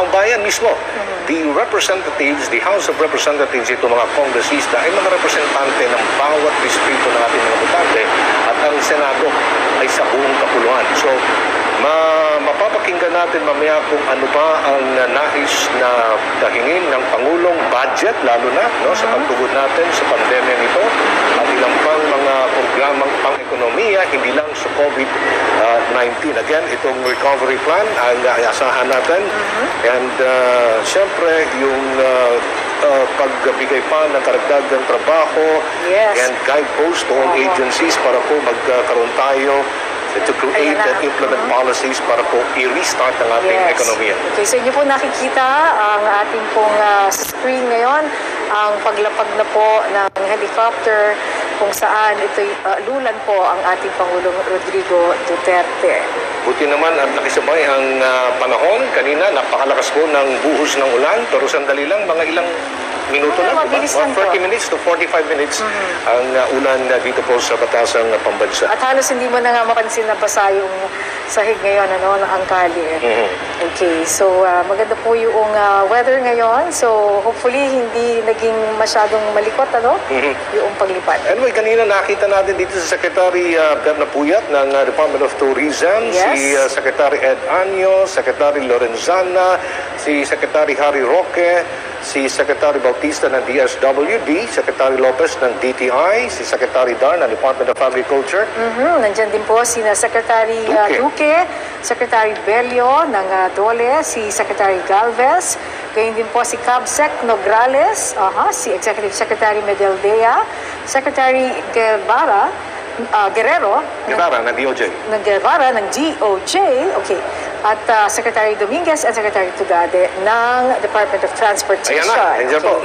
taong bayan mismo. The representatives, the House of Representatives, ito mga kongresista, ay mga representante ng bawat distrito ng ating mga butante at ang Senado ay sa buong kapuluan. So, mapapakinggan natin mamaya kung ano ba ang nais na tahingin ng Pangulong budget, lalo na sa pagtugod natin sa pandemya nito at ilang pang mga programang pang-ekonomiya, hindi lang sa COVID-19. Again, itong recovery plan ang asahan natin. And siyempre, yung pagbigay pa ng karagdagang trabaho and guideposts to all agencies para po magkaroon tayo to create and implement policies para po i-restart ang ating ekonomiya. Okay, so inyo po nakikita ang ating pong screen ngayon, ang paglapag na po ng helicopter kung saan ito'y lulan po ang ating Pangulong Rodrigo Duterte. Buti naman at nakisabay ang panahon. Kanina napakalakas po ng buhos ng ulan, pero sandali lang, mga ilang minuto lang, diba? 30 minutes to 45 minutes ang ulan dito po sa Batasang Pambansa. At halos hindi mo na nga mapansin na basa yung sahig ngayon, ang kali. Okay, so maganda po yung weather ngayon. So hopefully hindi naging masyadong malikot, yung paglipat. Anyway, kanina nakita natin dito si Secretary Berna Puyat ng Department of Tourism, si Secretary Ed Anyo, Secretary Lorenzana, si Secretary Harry Roque, si Secretary Bautista ng DSWD, Secretary Lopez ng DTI, si Secretary Dar ng Department of Agriculture. Nandyan din po si Secretary Duque, Secretary Bello ng DOLE, si Secretary Galvez, gayon din po si Cabsec Nograles, si Executive Secretary Medeldea, Secretary Guerrero ng DOJ. Guevara ng DOJ, okay. At Secretary Dominguez at Secretary Tugade ng Department of Transportation. Ayan po.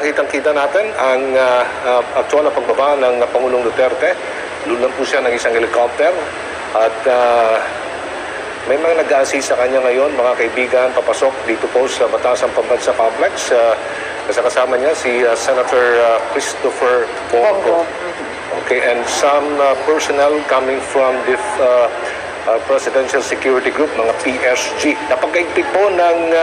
Kitang-kita natin ang actual na pagbaba ng Pangulong Duterte. Lulan po siya ng isang helicopter at may mga nag-a-assist sa kanya ngayon, mga kaibigan, papasok dito po sa Batasang Pambansa Complex. Kasama niya si Senator Christopher Bongo. Okay, and some personnel coming from the Presidential Security Group, mga PSG. Napakaigpit po ng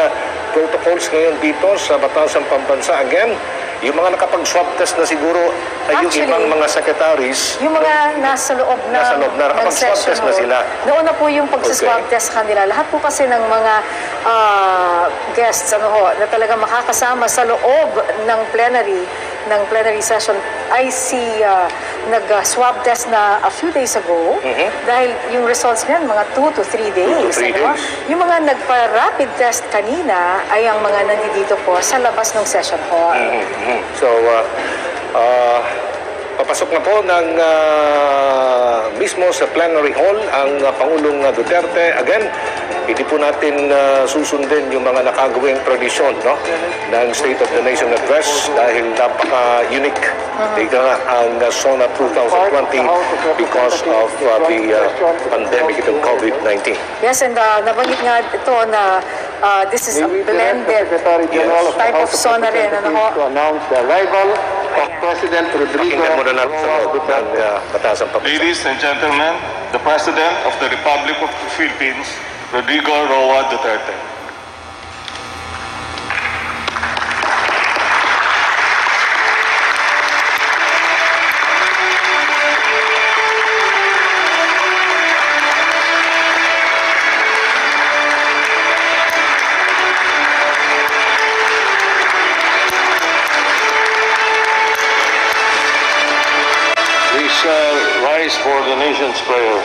protocols ngayon dito sa Batasang Pambansa. Again, yung mga nakapag-swab test na siguro ay yung ibang mga secretaries. Yung mga nasa loob na nakapag-swab test na sila. Noon na po yung pag-swab test kanila. Lahat po kasi ng mga guests na talaga makakasama sa loob ng plenary session ay nag-swab test na a few days ago dahil yung results niyan mga 2 to 3 days. Yung mga nagpa-rapid test kanina ay ang mga nandito po sa labas ng session hall. So, papasok na po ng mismo sa plenary hall ang Pangulong Duterte. Again, hindi po natin susundin yung mga nakagawing tradisyon ng State of the Nation Address dahil napaka-unique ang SONA 2020 because of the pandemic of COVID-19. Yes, and nabanggit nga ito na this is a blended type of SONA rin. To announce the arrival of President Rodrigo. Ladies and gentlemen, the President of the Republic of the Philippines, Rodrigo Roa Duterte. Please rise for the nation's prayer.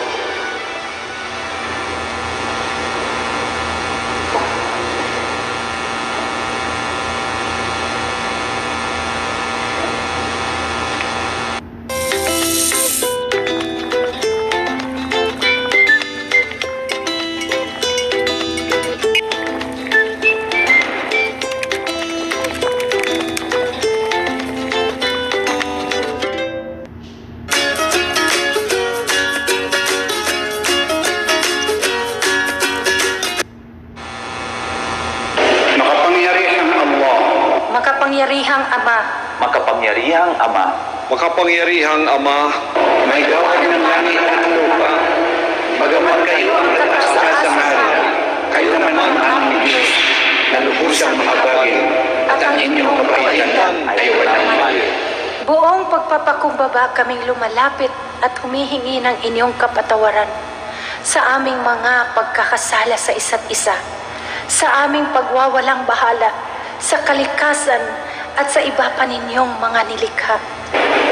Makapangyarihang Ama. Makapangyarihang Ama. Makapangyarihang Ama, May gawa ng langit at lupa. Bagamat kayo ang nagtaas sa ngalan, Kayo naman ang aming Diyos na lubusang makabagin at ang inyong kabaitan ay walang mali. Buong pagpapakumbaba kaming lumalapit at humihingi ng inyong kapatawaran sa aming mga pagkakasala sa isa't isa, sa aming pagwawalang bahala, sa kalikasan at sa iba pa ninyong mga nilikha.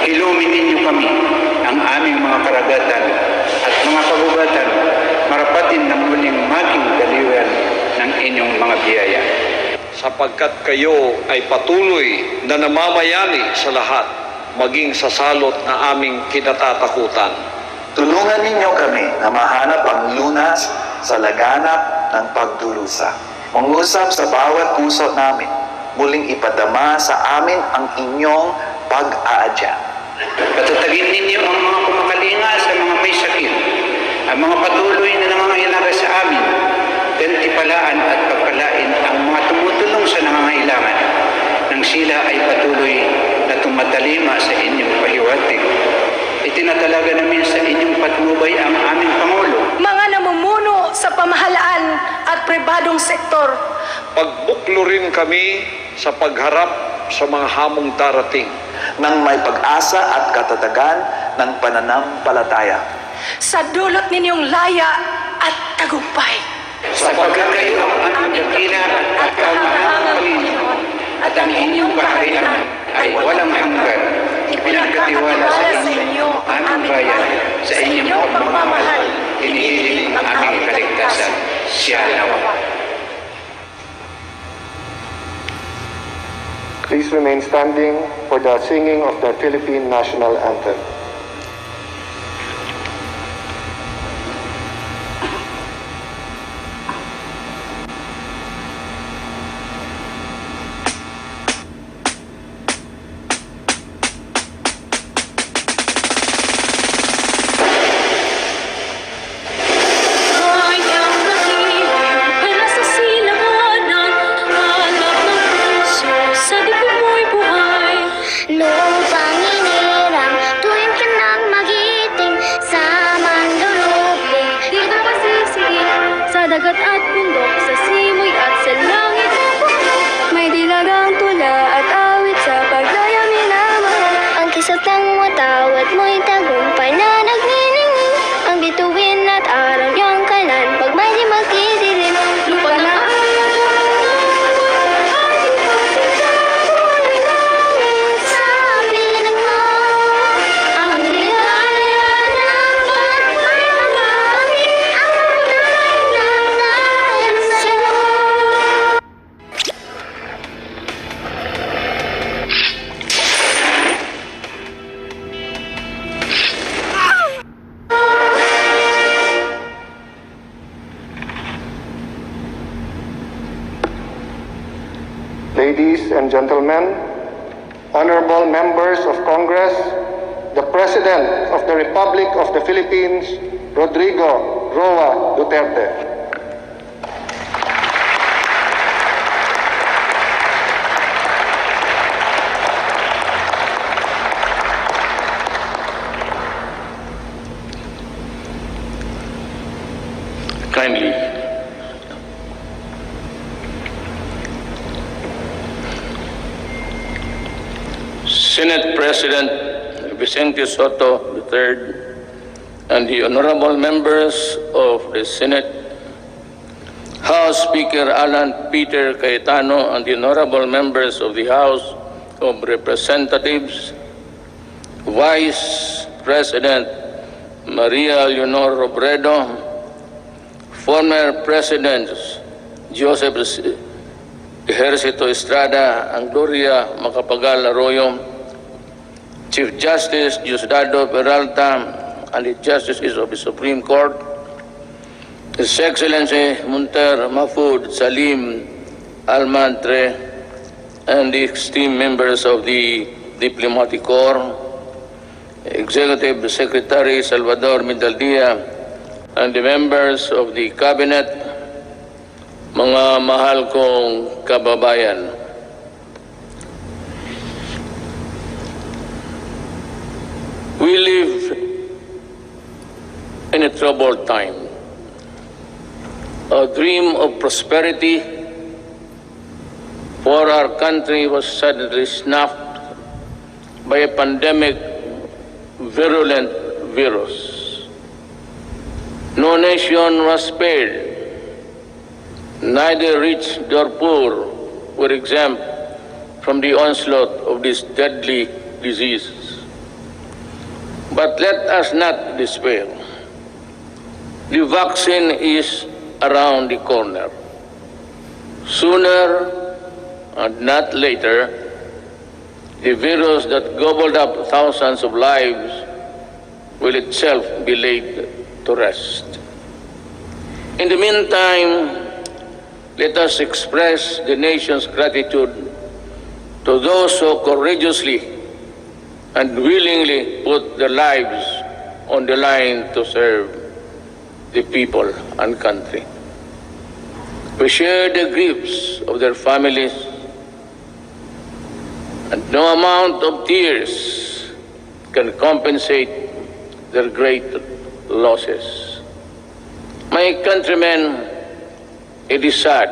Ilumin ninyo kami ang aming mga karagatan at mga kagubatan, marapatin ng muling maging daliwan ng inyong mga biyaya. Sapagkat kayo ay patuloy na namamayani sa lahat, maging sa salot na aming kinatatakutan. Tulungan ninyo kami na mahanap ang lunas sa laganap ng pagdurusa. Mangusap sa bawat puso namin, muling ipadama sa amin ang inyong pag-aadya. Patatagin ninyo ang mga kumakalinga sa mga may sakit, ang mga patuloy na nangangailangan sa amin, gantipalaan at pagpalain ang mga tumutulong sa nangangailangan, nang sila ay patuloy na tumatalima sa inyong pahiwatig. Itinatalaga namin sa inyong patnubay ang aming Pangulo, Mga namumuno sa pamahalaan at pribadong sektor, Pagbuklo rin kami sa pagharap sa mga hamong darating. Nang may pag-asa at katatagan ng pananampalataya. sa dulot ninyong laya at tagumpay. sapagkat kayo ang aming dakila at kahangahangang Panginoon, at ang inyong kaharian ay walang hanggan. Ipinagkatiwala sa inyo ang aming bayan, sa inyong pagmamahal, hinihiling ang aming kaligtasan. Siya nawa. Please remain standing for the singing of the Philippine National Anthem. Kayang nakiling para sa silanganan, hanap ng puso sa dibdib mo'y buhay. Lupang inirang, tuwing ka nang magiting sa mandulupin. Dito pasisigit sa dagat at bundok, sa simoy at sa langit na bundok. May dilagang tula at awit sa paglaya minamahal. Ang kisat ng watawat mo'y tagumpay na nagniningning. Ang bituin at araw niyang kalan, pag may di magdidilim. Lupa na Sa piling mo, ang liwanag ng pagmamahal, ang tunay ng nasa'yo. Ladies and gentlemen, honorable members of Congress, the President of the Republic of the Philippines, Rodrigo Roa Duterte. Kindly. Senate President Vicente Soto III and the honorable members of the Senate, House Speaker Alan Peter Cayetano and the honorable members of the House of Representatives, Vice President Maria Leonor Robredo, former Presidents Joseph Ejercito Estrada and Gloria Macapagal Arroyo, Chief Justice Diosdado Peralta and the Justices of the Supreme Court, His Excellency Munter Mahfoud Salim Almantre, and the esteemed members of the Diplomatic Corps, Executive Secretary Salvador Mindaldia, and the members of the Cabinet, mga mahal kong kababayan. We live in a troubled time. A dream of prosperity for our country was suddenly snuffed by a pandemic virulent virus. No nation was spared, neither rich nor poor were exempt from the onslaught of this deadly disease. But let us not despair. The vaccine is around the corner. Sooner and not later, the virus that gobbled up thousands of lives will itself be laid to rest. In the meantime, let us express the nation's gratitude to those who courageously and willingly put their lives on the line to serve the people and country. We share the griefs of their families, and no amount of tears can compensate their great losses. My countrymen, it is sad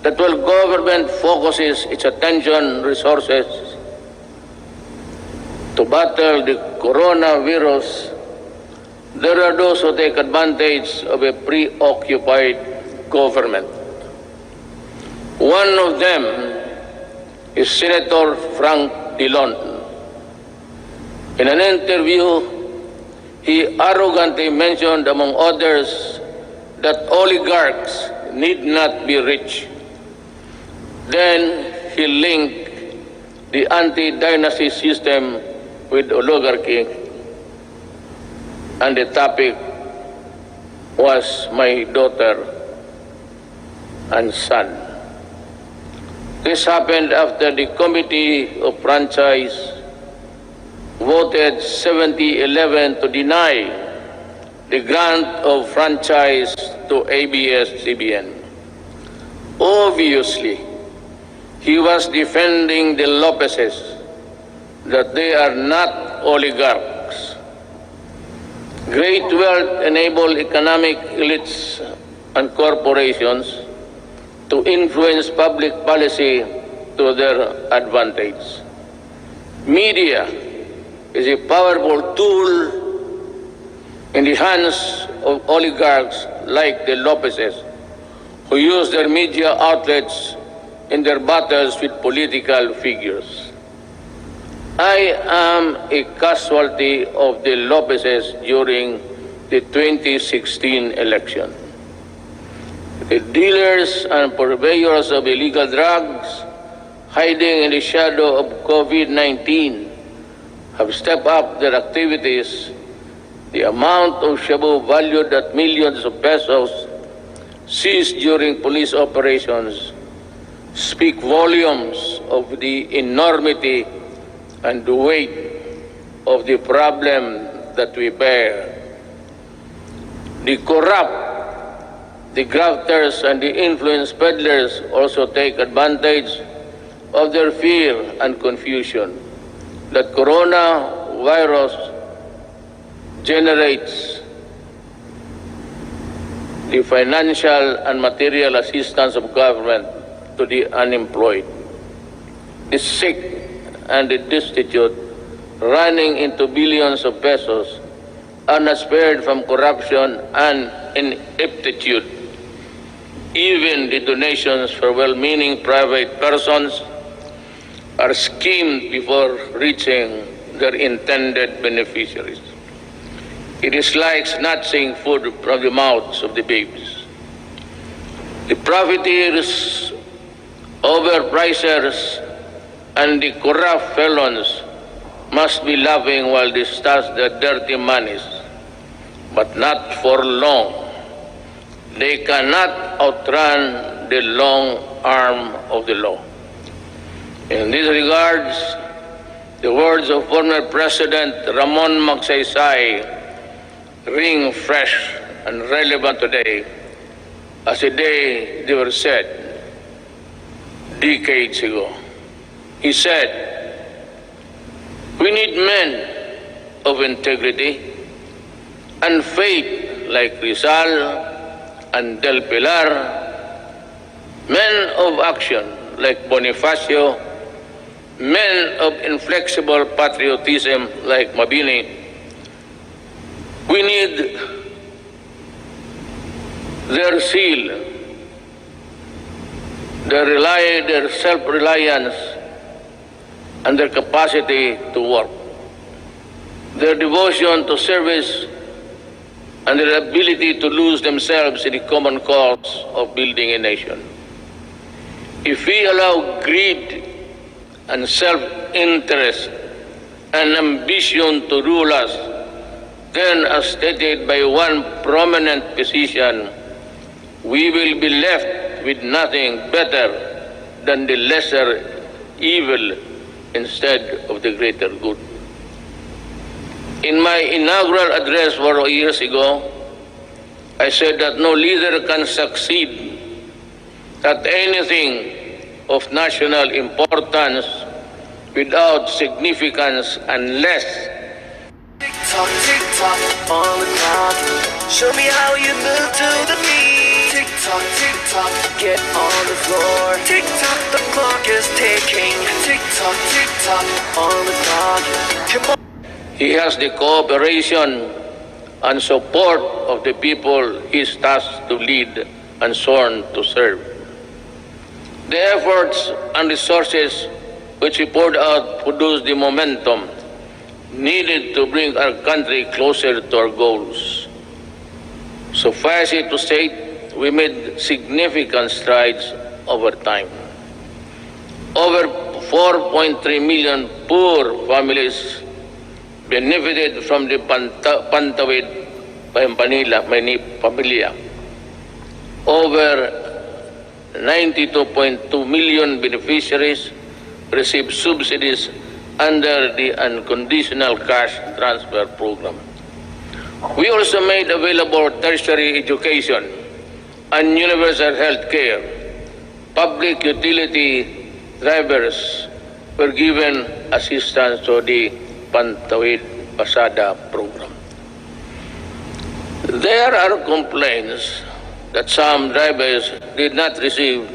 that while government focuses its attention resources to battle the coronavirus, there are those who take advantage of a preoccupied government. One of them is Senator Frank Dillon. In an interview, he arrogantly mentioned, among others, that oligarchs need not be rich. Then he linked the anti-dynasty system with oligarchy, and the topic was my daughter and son. This happened after the Committee of Franchise voted 70-11 to deny the grant of franchise to ABS-CBN. Obviously, he was defending the Lopezes, that they are not oligarchs. Great wealth enable economic elites and corporations to influence public policy to their advantage. Media is a powerful tool in the hands of oligarchs like the Lopezes, who use their media outlets in their battles with political figures. I am a casualty of the Lopezes during the 2016 election. The dealers and purveyors of illegal drugs hiding in the shadow of COVID-19 have stepped up their activities. The amount of shabu valued at millions of pesos seized during police operations speak volumes of the enormity and the weight of the problem that we bear. The corrupt, the grafters, and the influence peddlers also take advantage of their fear and confusion that coronavirus generates the financial and material assistance of government to the unemployed, the sick, and the destitute, running into billions of pesos, are not spared from corruption and ineptitude. Even the donations for well-meaning private persons are schemed before reaching their intended beneficiaries. It is like snatching food from the mouths of the babes. The profiteers, overpricers, and the corrupt felons must be laughing while they stash their dirty monies, but not for long. They cannot outrun the long arm of the law. In these regards, the words of former President Ramon Magsaysay ring fresh and relevant today as the day they were said decades ago. He said, "We need men of integrity and faith like Rizal, and Del Pilar, men of action like Bonifacio, men of inflexible patriotism like Mabini. We need their zeal, their self-reliance, and their capacity to work, their devotion to service, and their ability to lose themselves in the common cause of building a nation. If we allow greed and self-interest and ambition to rule us, then as stated by one prominent physician, we will be left with nothing better than the lesser evil instead of the greater good. In my inaugural address 4 years ago, I said that no leader can succeed at anything of national importance without significance unless Tick-tock, tick-tock, on the clock. Show me how you move to the beat. Tick-tock, tick-tock, get on the floor. Tick-tock, the clock is ticking. Tick-tock, tick-tock, on the clock. Come on. he has the cooperation and support of the people he is tasked to lead and sworn to serve. The efforts and resources which he poured out produced the momentum needed to bring our country closer to our goals. Suffice it to state, we made significant strides over time. Over 4.3 million poor families benefited from the Pantawid Pamilya. Over 92.2 million beneficiaries received subsidies under the unconditional cash transfer program. We also made available tertiary education and universal health care. Public utility drivers were given assistance to the Pantawid Pasada program. There are complaints that some drivers did not receive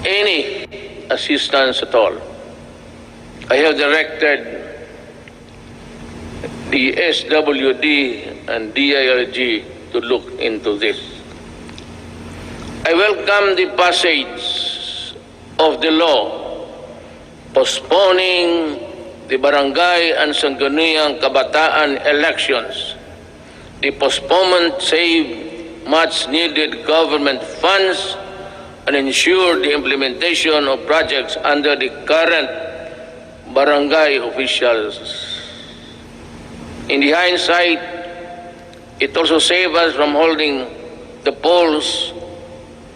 any assistance at all. I have directed the SWD and DILG to look into this. I welcome the passage of the law postponing the barangay and sangguniang kabataan elections. The postponement saved much needed government funds and ensured the implementation of projects under the current barangay officials. In the hindsight, it also saved us from holding the polls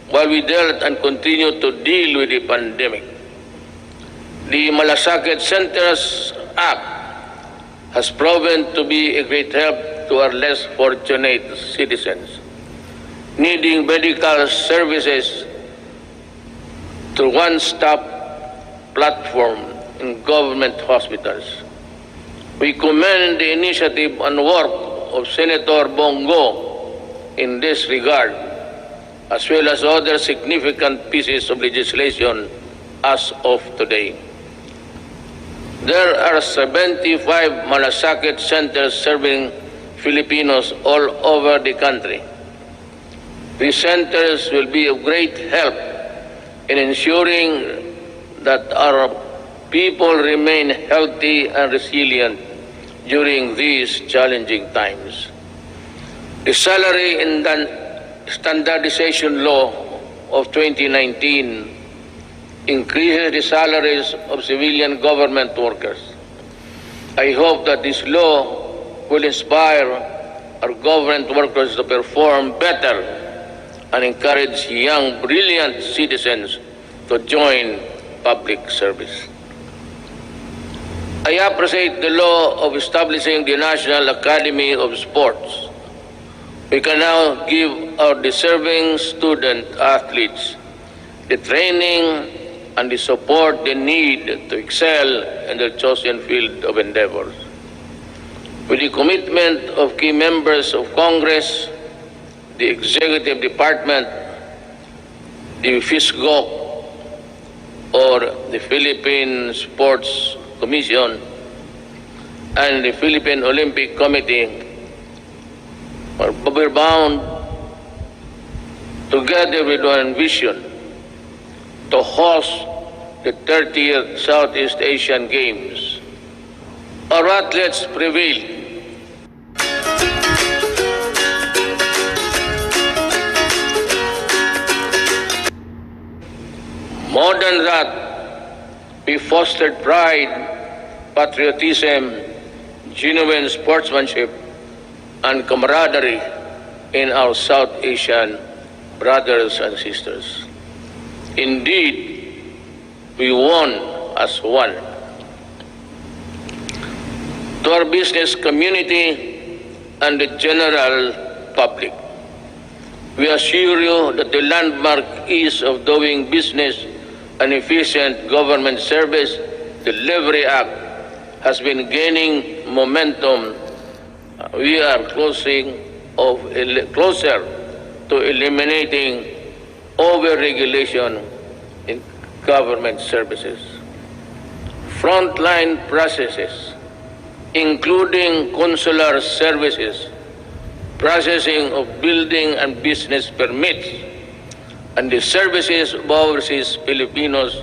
while we dealt and continued to deal with the pandemic. The Malasakit Centers Act has proven to be a great help to our less fortunate citizens needing medical services through one-stop platform in government hospitals. We commend the initiative and work of Senator Bongo in this regard, as well as other significant pieces of legislation as of today. There are 75 Malasakit centers serving Filipinos all over the country. These centers will be of great help in ensuring that our people remain healthy and resilient during these challenging times. The Salary and Standardization Law of 2019 increases the salaries of civilian government workers. I hope that this law will inspire our government workers to perform better and encourage young, brilliant citizens to join public service. I appreciate the law of establishing the National Academy of Sports. We can now give our deserving student athletes the training and the support they need to excel in their chosen field of endeavors. With the commitment of key members of Congress, the Executive Department, the FISGOC, or the Philippine Sports Commission, and the Philippine Olympic Committee we're bound together with one vision to host the 30th Southeast Asian Games. Our athletes prevailed. More than that, we fostered pride, patriotism, genuine sportsmanship, and camaraderie in our South Asian brothers and sisters. Indeed, we won as one. To our business community and the general public, we assure you that the landmark ease of doing business and efficient government service delivery act has been gaining momentum. We are closer to eliminating over-regulation in government services. Frontline processes, including consular services, processing of building and business permits, and the services of overseas Filipinos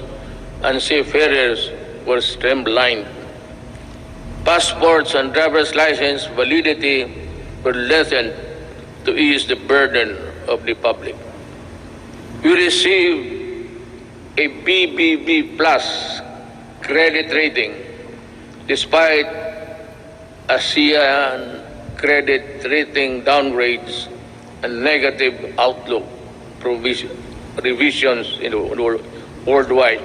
and seafarers were streamlined. Passports and driver's license validity were lessened to ease the burden of the public. We received a BBB plus credit rating despite ASEAN credit rating downgrades and negative outlook revisions in the worldwide.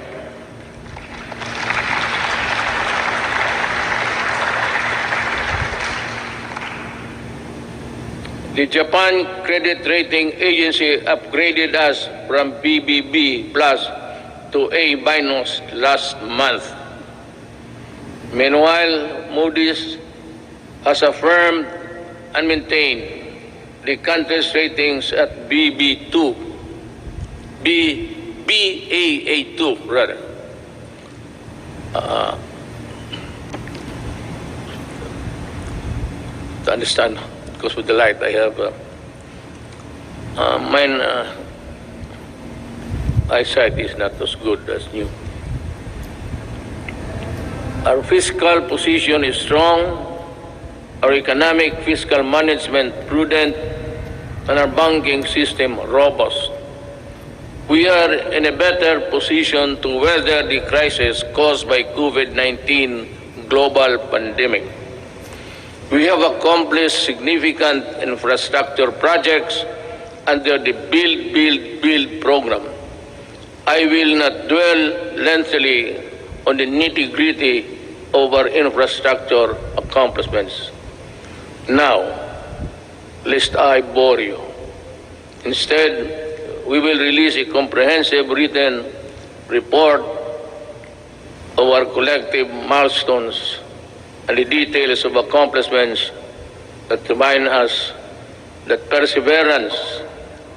The Japan Credit Rating Agency upgraded us from BBB plus to A minus last month. Meanwhile, Moody's has affirmed and maintained the country's ratings at BB2, Baa2 rather. To understand, because with the light I have mine eyesight is not as good as new. Our fiscal position is strong, our economic fiscal management prudent, and our banking system robust. We are in a better position to weather the crisis caused by COVID-19 global pandemic. We have accomplished significant infrastructure projects under the Build program. I will not dwell lengthily on the nitty-gritty of our infrastructure accomplishments now, lest I bore you. Instead, we will release a comprehensive written report of our collective milestones and the details of accomplishments that remind us that perseverance,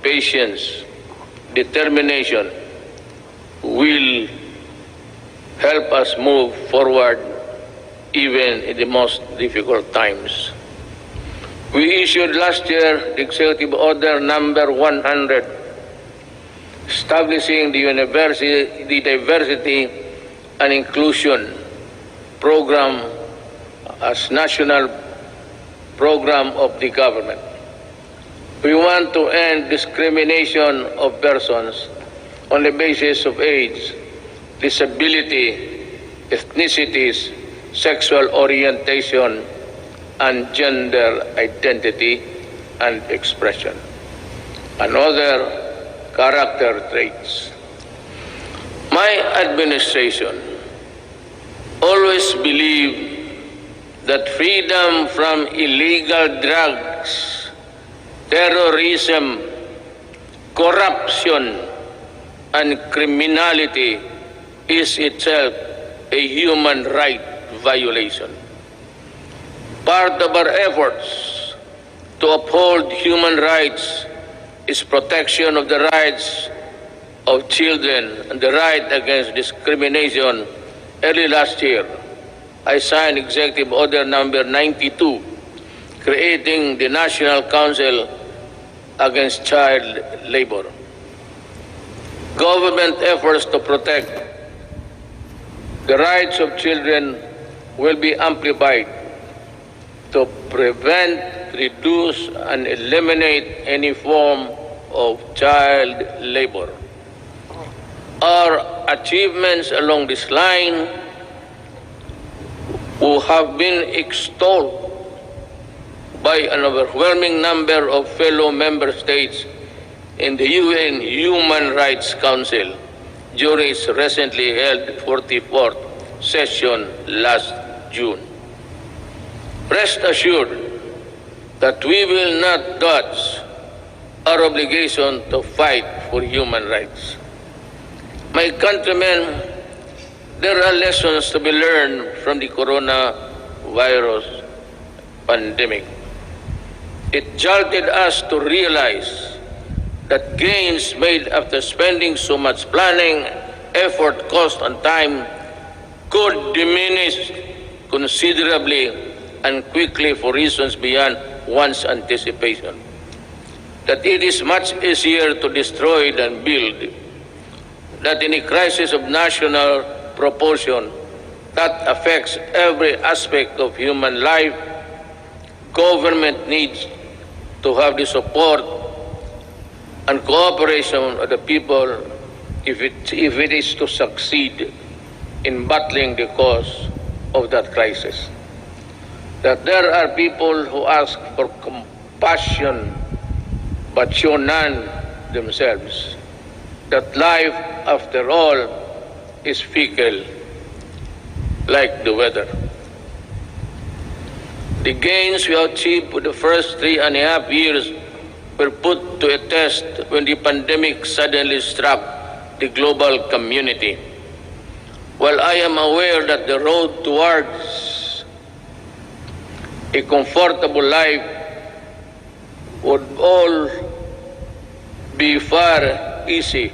patience, determination will help us move forward even in the most difficult times. We issued last year the Executive Order number 100, establishing the Diversity and Inclusion Program as national program of the government. We want to end discrimination of persons on the basis of age, disability, ethnicities, sexual orientation, and gender identity and expression, and other character traits. My administration always believed that freedom from illegal drugs, terrorism, corruption, and criminality is itself a human right violation. Part of our efforts to uphold human rights is protection of the rights of children and the right against discrimination. Early last year, I signed Executive Order number 92, creating the National Council Against Child Labor. Government efforts to protect the rights of children will be amplified to prevent, reduce, and eliminate any form of child labor. Our achievements along this line who have been extolled by an overwhelming number of fellow member states in the UN Human Rights Council during its recently held 44th session last June. Rest assured that we will not dodge our obligation to fight for human rights. My countrymen, there are lessons to be learned from the coronavirus pandemic. It jolted us to realize that gains made after spending so much planning, effort, cost, and time could diminish considerably and quickly for reasons beyond one's anticipation. That it is much easier to destroy than build. That in a crisis of national proportion that affects every aspect of human life, government needs to have the support and cooperation of the people if it is to succeed in battling the cause of that crisis. That there are people who ask for compassion but show none themselves. That life, after all, is fickle like the weather. The gains we achieved for the first 3.5 years were put to a test when the pandemic suddenly struck the global community. While I am aware that the road towards a comfortable life would all be far easy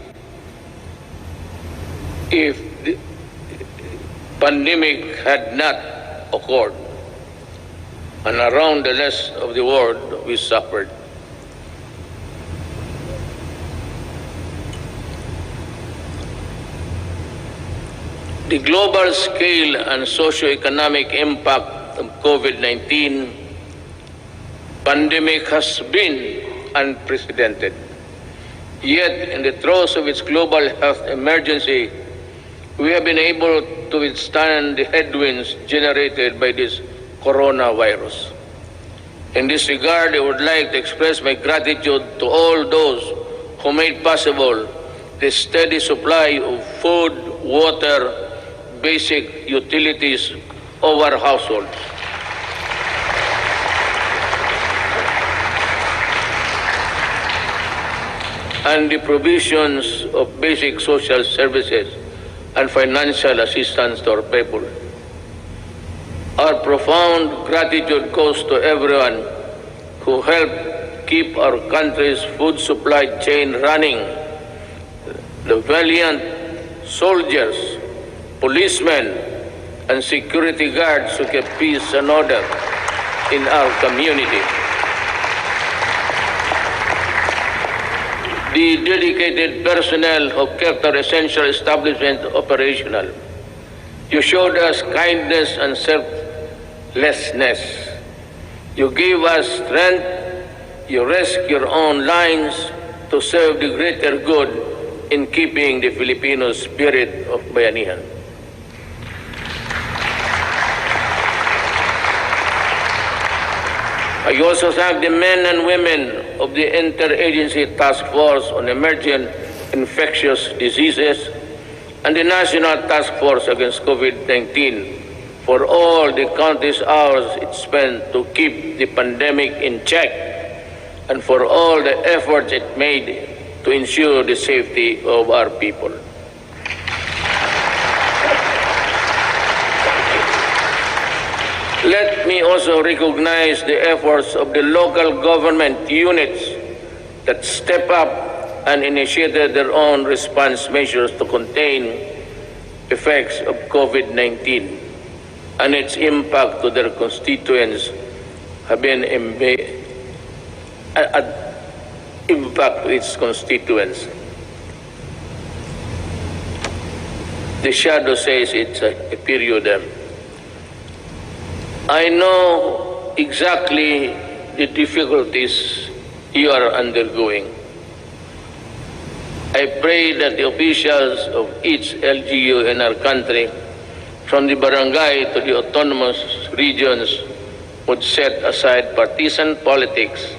if the pandemic had not occurred, and around the rest of the world we suffered. The global scale and socio-economic impact of COVID-19 pandemic has been unprecedented. Yet, in the throes of its global health emergency, we have been able to withstand the headwinds generated by this coronavirus. In this regard, I would like to express my gratitude to all those who made possible the steady supply of food, water, basic utilities of our households. And the provisions of basic social services and financial assistance to our people. Our profound gratitude goes to everyone who helped keep our country's food supply chain running. The valiant soldiers, policemen, and security guards who kept peace and order in our community. The dedicated personnel who kept our essential establishment operational. You showed us kindness and selflessness. You gave us strength. You risked your own lives to serve the greater good in keeping the Filipino spirit of bayanihan. I also thank the men and women of the Interagency Task Force on Emerging Infectious Diseases and the National Task Force Against COVID-19 for all the countless hours it spent to keep the pandemic in check and for all the efforts it made to ensure the safety of our people. Let me also recognize the efforts of the local government units that step up and initiated their own response measures to contain effects of COVID-19 and its impact to their constituents have been impact to its constituents. The shadow says it's a period. I know exactly the difficulties you are undergoing. I pray that the officials of each LGU in our country, from the barangay to the autonomous regions, would set aside partisan politics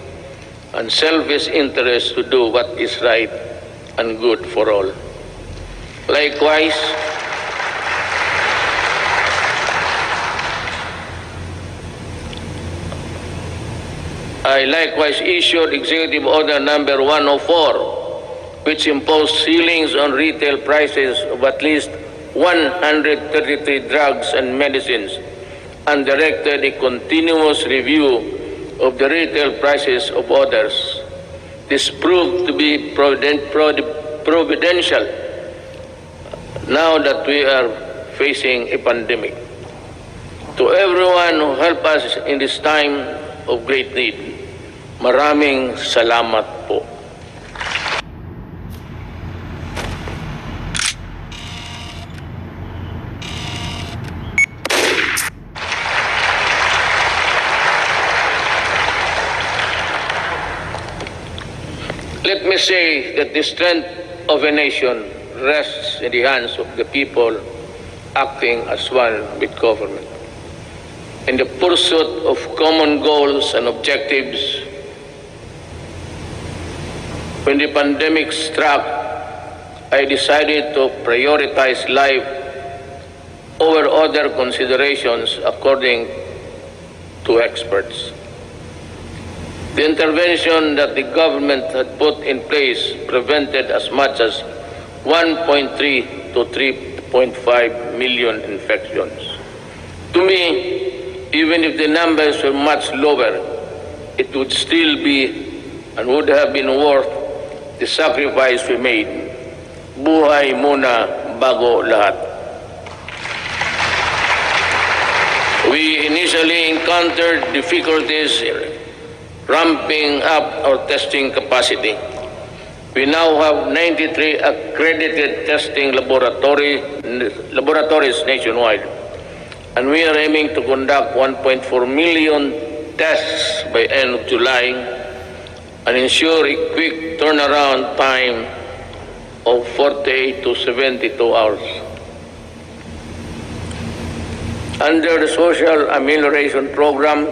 and selfish interests to do what is right and good for all. Likewise, I likewise issued Executive Order Number 104, which imposed ceilings on retail prices of at least 133 drugs and medicines, and directed a continuous review of the retail prices of others. This proved to be providential now that we are facing a pandemic. To everyone who helped us in this time of great need, maraming salamat po. Let me say that the strength of a nation rests in the hands of the people acting as one with government. In the pursuit of common goals and objectives, when the pandemic struck, I decided to prioritize life over other considerations according to experts. The intervention that the government had put in place prevented as much as 1.3 to 3.5 million infections. To me, even if the numbers were much lower, it would still be and would have been worth the sacrifice we made. Buhay muna bago lahat. We initially encountered difficulties ramping up our testing capacity. We now have 93 accredited testing laboratories nationwide, and we are aiming to conduct 1.4 million tests by end of July and ensure a quick turnaround time of 48 to 72 hours. Under the Social Amelioration Program,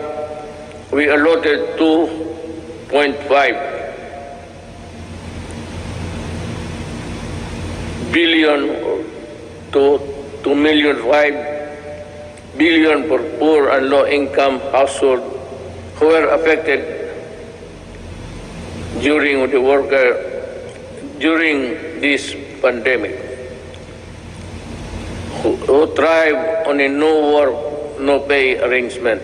we allotted 2.5 billion to 2.5 billion for poor and low-income households who were affected during this pandemic, who thrive on a no work, no pay arrangement.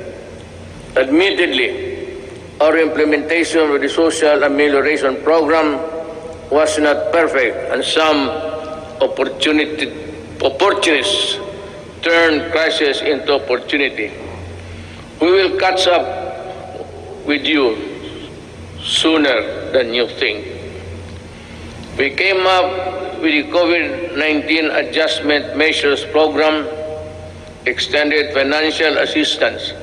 Admittedly, our implementation of the Social Amelioration Program was not perfect, and some opportunists turned crisis into opportunity. We will catch up with you sooner than you think. We came up with the COVID-19 Adjustment Measures Program, extended financial assistance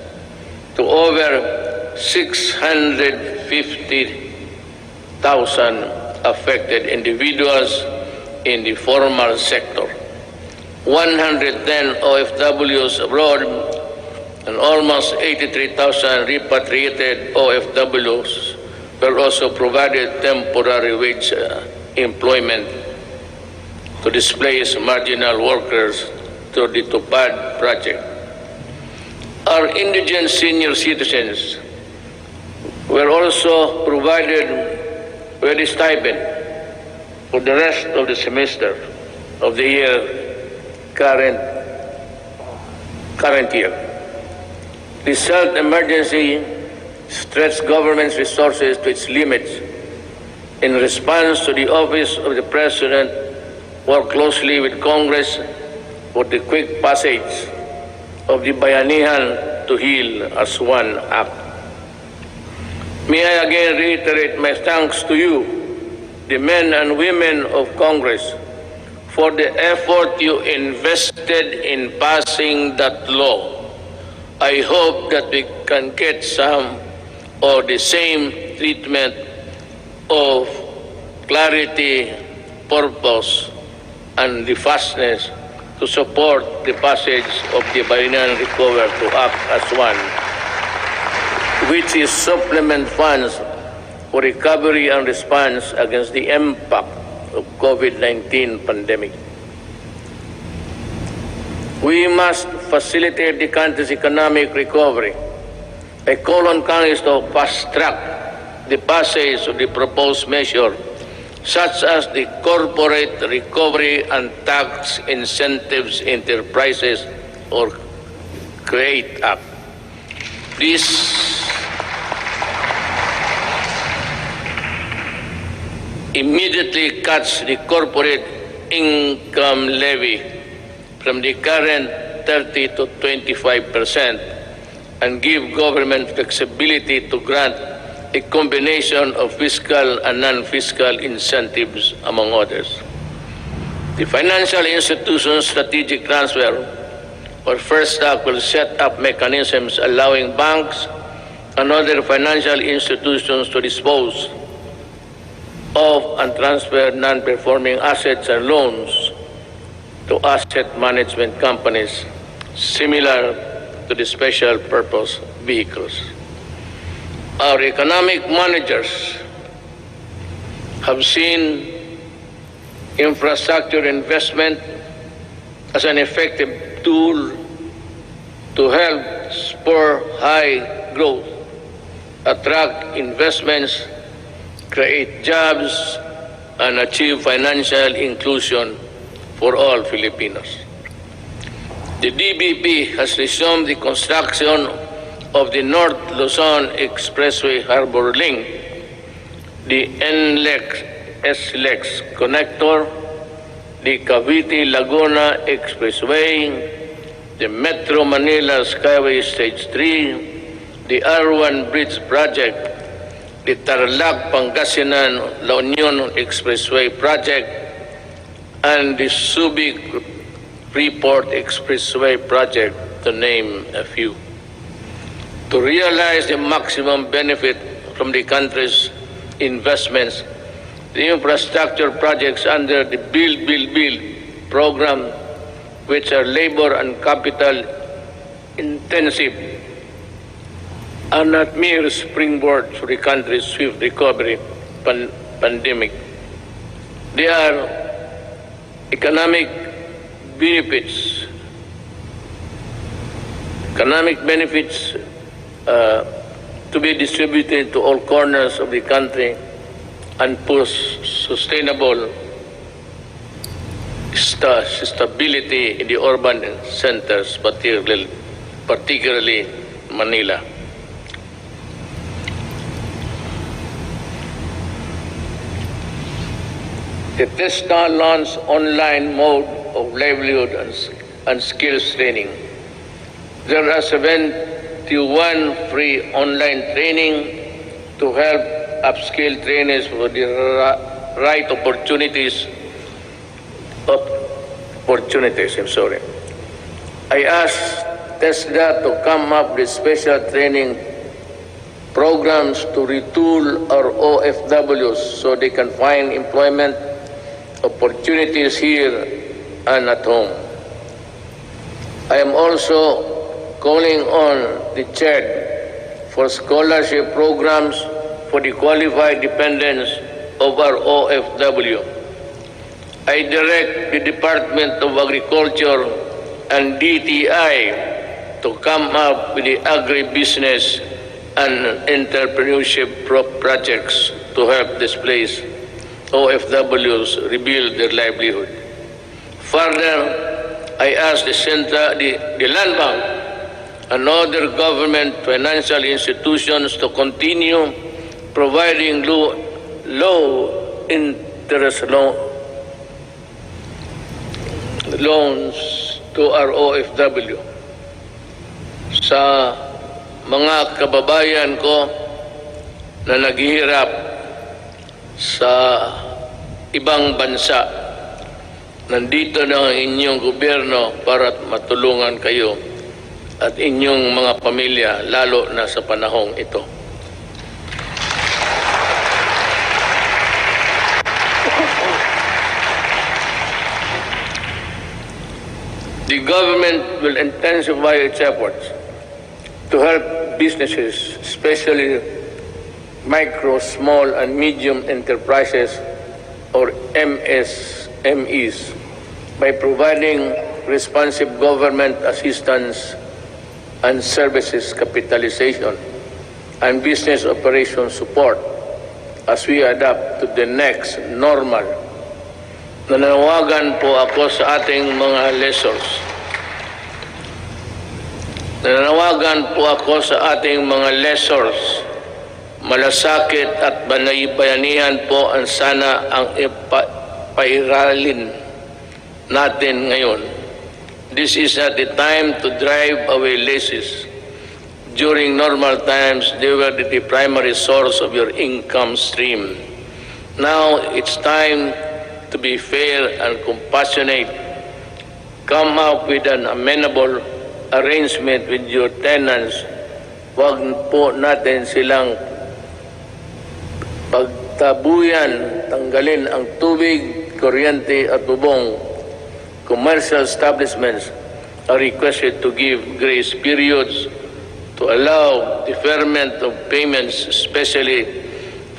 to over 650,000 affected individuals in the formal sector, 110 OFWs abroad, and almost 83,000 repatriated OFWs were also provided temporary wage employment to displace marginal workers through the TUPAD project. Our indigent senior citizens were also provided with a stipend for the rest of the semester of the current year. This health emergency stretched government's resources to its limits, In response to the Office of the President, work closely with Congress for the quick passage of the Bayanihan to Heal as One Act. May I again reiterate my thanks to you, the men and women of Congress, for the effort you invested in passing that law. I hope that we can get some or the same treatment of clarity, purpose, and the fastness to support the passage of the Bayanihan Recover to Act as One, which is supplement funds for recovery and response against the impact of COVID-19 pandemic. We must facilitate the country's economic recovery. I call on Congress to fast-track the passage of the proposed measure, such as the Corporate Recovery and Tax Incentives Enterprises or CREATE Act. This immediately cuts the corporate income levy from the current 30 to 25% and give government flexibility to grant a combination of fiscal and non-fiscal incentives, among others. The Financial Institutions Strategic Transfer, or First Act, will set up mechanisms allowing banks and other financial institutions to dispose of and transfer non-performing assets and loans to asset management companies similar to the special purpose vehicles. Our economic managers have seen infrastructure investment as an effective tool to help spur high growth, attract investments, create jobs, and achieve financial inclusion for all Filipinos. The DBP has resumed the construction of the North Luzon Expressway Harbor Link, the NLEX SLEX connector, the Cavite-Laguna Expressway, the Metro Manila Skyway Stage 3, the R1 Bridge Project, the Tarlac-Pangasinan-La Union Expressway Project, and the Subic Freeport Expressway Project, to name a few. To realize the maximum benefit from the country's investments, the infrastructure projects under the Build program, which are labor and capital intensive, are not mere springboard for the country's swift recovery pandemic. They are economic benefits to be distributed to all corners of the country and push sustainable stability in the urban centers, particularly Manila. The TESTA launched online mode of livelihood and skills training. There are 71 free online training to help upskill trainees for the right opportunities. I asked TESTA to come up with special training programs to retool our OFWs so they can find employment opportunities here and at home. I am also calling on the CHED for scholarship programs for the qualified dependents of our OFW. I direct the Department of Agriculture and DTI to come up with the agribusiness and entrepreneurship projects to help displaced OFWs rebuild their livelihood. Further, I ask the Land Bank and other government financial institutions to continue providing low interest loans to our OFW. Sa mga kababayan ko na naghihirap sa ibang bansa, nandito na ang inyong gobyerno para matulungan kayo at inyong mga pamilya, lalo na sa panahong ito. The government will intensify its efforts to help businesses, especially micro, small, and medium enterprises, or MSMEs, by providing responsive government assistance and services capitalization and business operation support as we adapt to the next normal. Nananawagan po ako sa ating mga lessors. Nananawagan po ako sa ating mga lessors. Malasakit at bayanihan po ang sana ang ipairalin natin ngayon. This is not the time to drive away leases. During normal times, they were the primary source of your income stream. Now, it's time to be fair and compassionate. Come up with an amenable arrangement with your tenants. Huwag po natin silang pagtabuyan, tanggalin ang tubig, kuryente at bubong. Commercial establishments are requested to give grace periods to allow deferment of payments, especially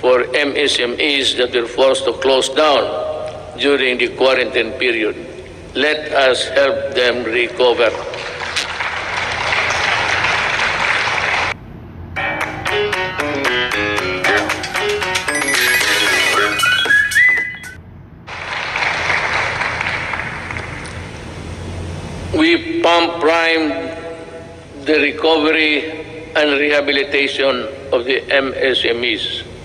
for MSMEs that were forced to close down during the quarantine period. Let us help them recover. We pump-primed the recovery and rehabilitation of the MSMEs.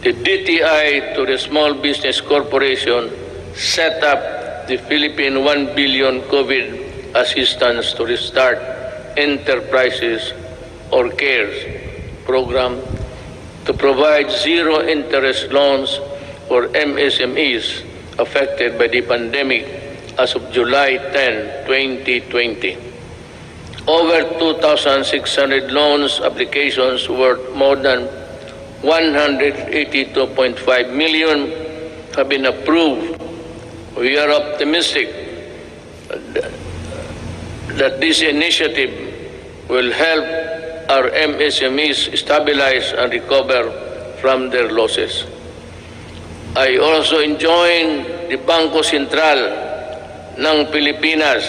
The DTI to the Small Business Corporation set up the Philippine 1 billion COVID assistance to restart enterprises or CARES program to provide zero-interest loans for MSMEs affected by the pandemic as of July 10, 2020. Over 2,600 loans applications worth more than 182.5 million have been approved. We are optimistic that this initiative will help our MSMEs stabilize and recover from their losses. I also enjoin the Bangko Sentral ng Pilipinas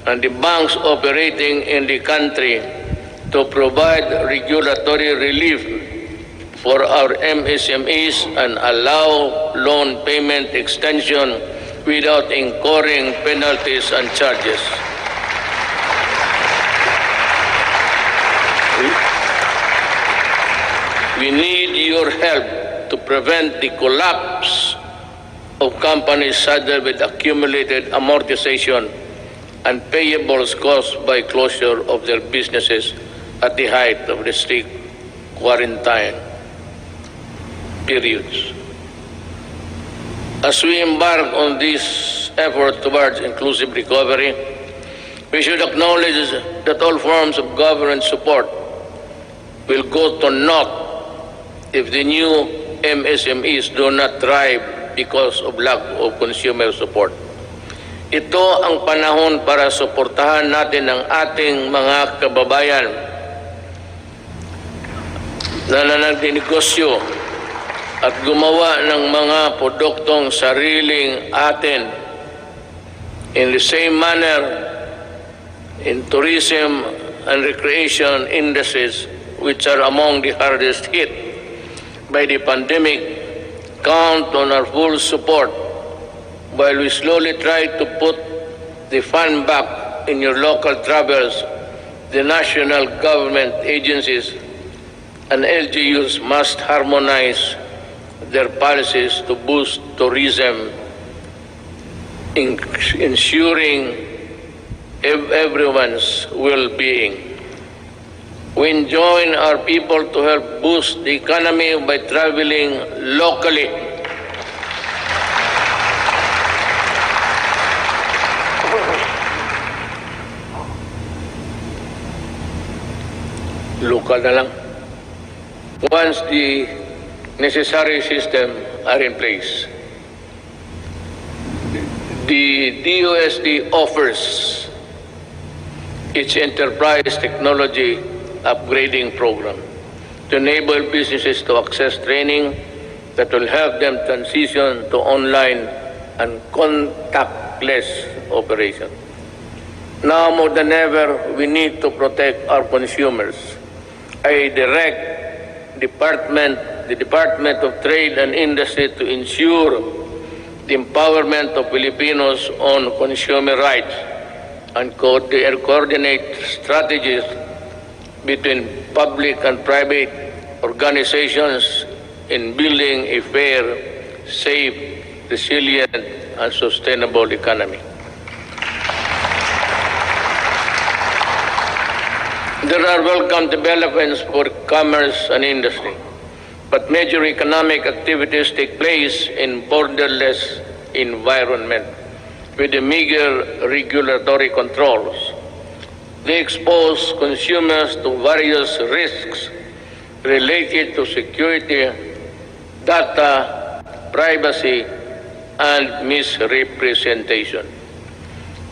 and the banks operating in the country to provide regulatory relief for our MSMEs and allow loan payment extension without incurring penalties and charges. We need your help to prevent the collapse of companies saddled with accumulated amortization and payables caused by closure of their businesses at the height of the strict quarantine periods. As we embark on this effort towards inclusive recovery, we should acknowledge that all forms of government support will go to naught if the new MSMEs do not thrive because of lack of consumer support. Ito ang panahon para suportahan natin ang ating mga kababayan na nagnegosyo at gumawa ng mga produktong sariling atin. In the same manner, in tourism and recreation industries, which are among the hardest hit by the pandemic, count on our full support while we slowly try to put the fun back in your local travels. The national government agencies and LGUs must harmonize their policies to boost tourism, ensuring everyone's well-being. We enjoin our people to help boost the economy by traveling locally. Local na lang. Once the necessary system are in place. The DUSD offers its enterprise technology upgrading program to enable businesses to access training that will help them transition to online and contactless operation. Now more than ever, we need to protect our consumers. I direct the Department of Trade and Industry to ensure the empowerment of Filipinos on consumer rights and coordinate strategies between public and private organizations in building a fair, safe, resilient, and sustainable economy. There are welcome developments for commerce and industry, but major economic activities take place in borderless environment with the meager regulatory controls. They expose consumers to various risks related to security, data, privacy, and misrepresentation.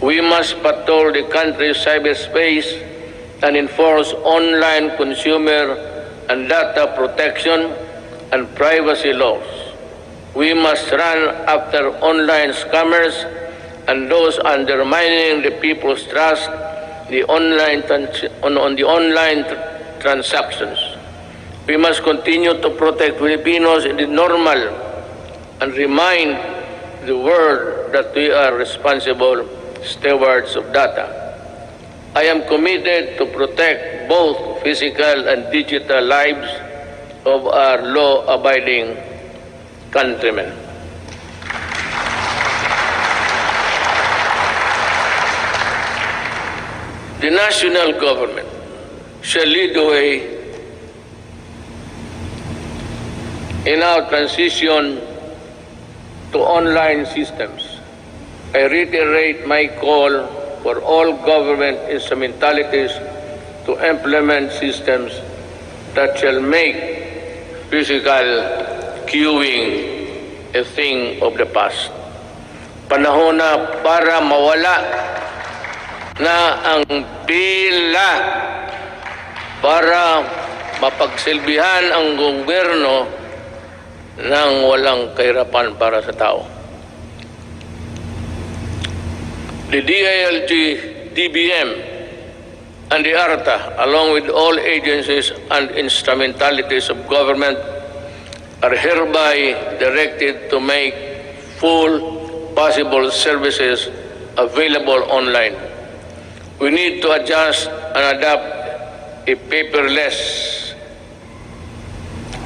We must patrol the country's cyberspace and enforce online consumer and data protection and privacy laws. We must run after online scammers and those undermining the people's trust on the online transactions. We must continue to protect Filipinos in the normal and remind the world that we are responsible stewards of data. I am committed to protect both physical and digital lives of our law-abiding countrymen. The national government shall lead the way in our transition to online systems. I reiterate my call for all government instrumentalities to implement systems that shall make physical queuing a thing of the past. Panahon na para mawala na ang pila, para mapagsilbihan ang gobyerno ng walang kahirapan para sa tao. The DILG, DBM, and the ARTA, along with all agencies and instrumentalities of government, are hereby directed to make full possible services available online. We need to adjust and adapt a paperless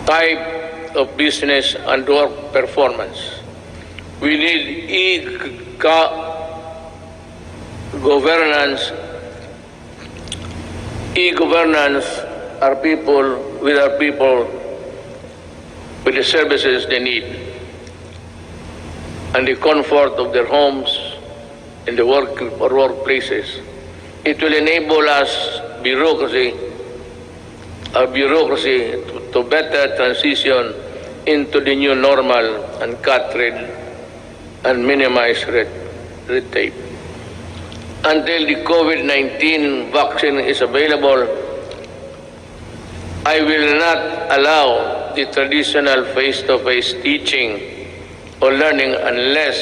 type of business and work performance. We need e-governance. E-governance are people with the services they need and the comfort of their homes in the workplaces. It will enable us bureaucracy to better transition into the new normal and cut red and minimize red tape. Until the COVID-19 vaccine is available, I will not allow the traditional face-to-face teaching or learning unless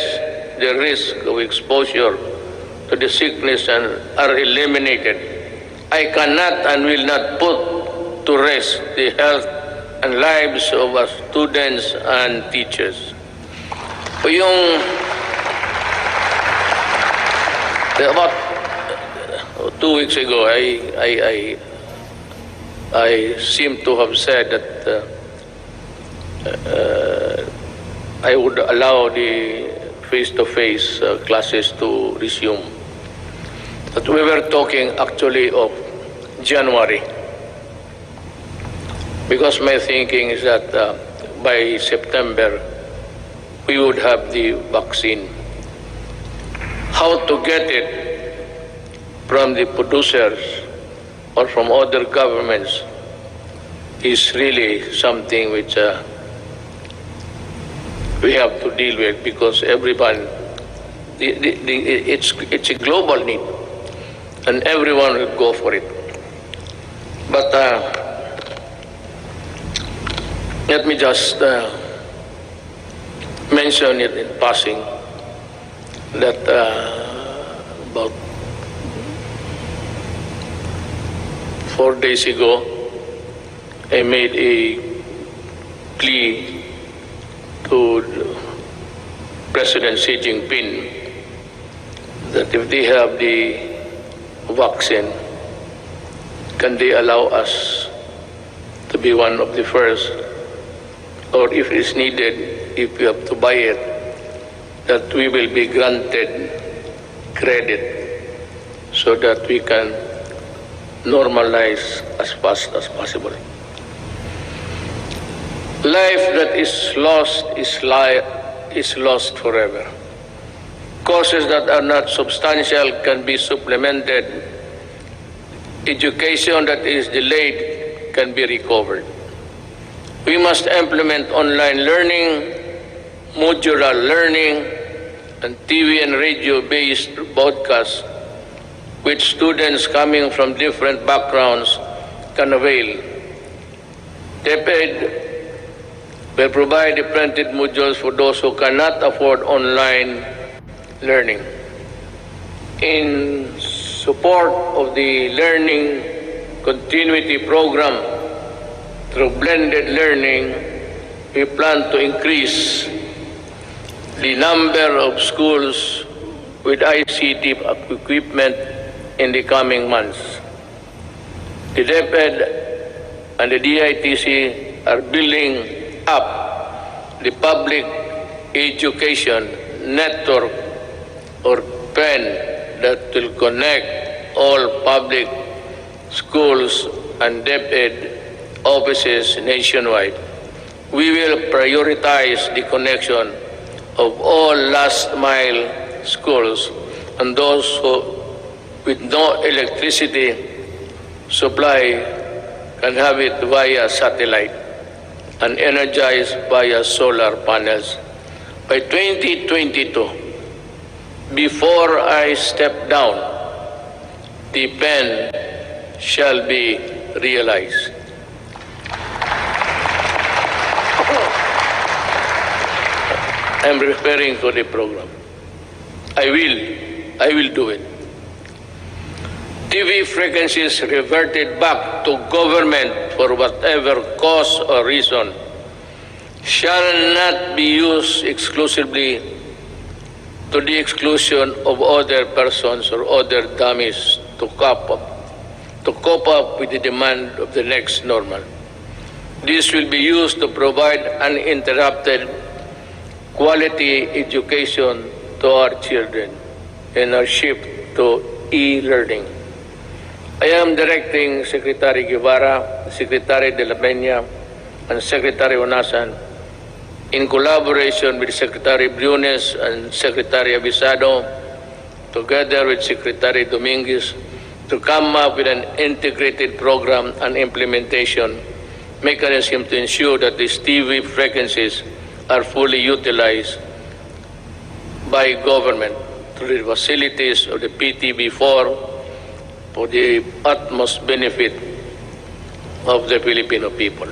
the risk of exposure to the sickness are eliminated. I cannot and will not put to rest the health and lives of our students and teachers. About 2 weeks ago, I seem to have said that I would allow the face-to-face classes to resume. But we were talking actually of January, because my thinking is that by September we would have the vaccine. How to get it from the producers or from other governments is really something which we have to deal with, because everyone, it's a global need, and everyone will go for it. But let me just mention it in passing that about 4 days ago, I made a plea to President Xi Jinping that if they have the vaccine, can they allow us to be one of the first, or if it's needed, if we have to buy it, that we will be granted credit so that we can normalize as fast as possible. Life that is lost is lost forever. Courses that are not substantial can be supplemented. Education that is delayed can be recovered. We must implement online learning, modular learning, and TV and radio-based broadcasts, which students coming from different backgrounds can avail. DepEd will provide the printed modules for those who cannot afford online learning. In support of the learning continuity program through blended learning, we plan to increase the number of schools with ICT equipment in the coming months. The DepEd and the DITC are building up the public education network or PEN that will connect all public schools and DepEd offices nationwide. We will prioritize the connection of all last mile schools and those who, with no electricity supply, can have it via satellite and energized via solar panels. By 2022, before I step down, the PEN shall be realized. I'm referring to the program. I will do it. TV frequencies reverted back to government for whatever cause or reason shall not be used exclusively to the exclusion of other persons or other dummies to cope up with the demand of the next normal. This will be used to provide uninterrupted quality education to our children in our shift to e-learning. I am directing Secretary Guevara, Secretary de la Peña, and Secretary Onasan, in collaboration with Secretary Briones and Secretary Abisado, together with Secretary Dominguez, to come up with an integrated program and implementation mechanism to ensure that these TV frequencies are fully utilized by government through the facilities of the PTB4 for the utmost benefit of the Filipino people.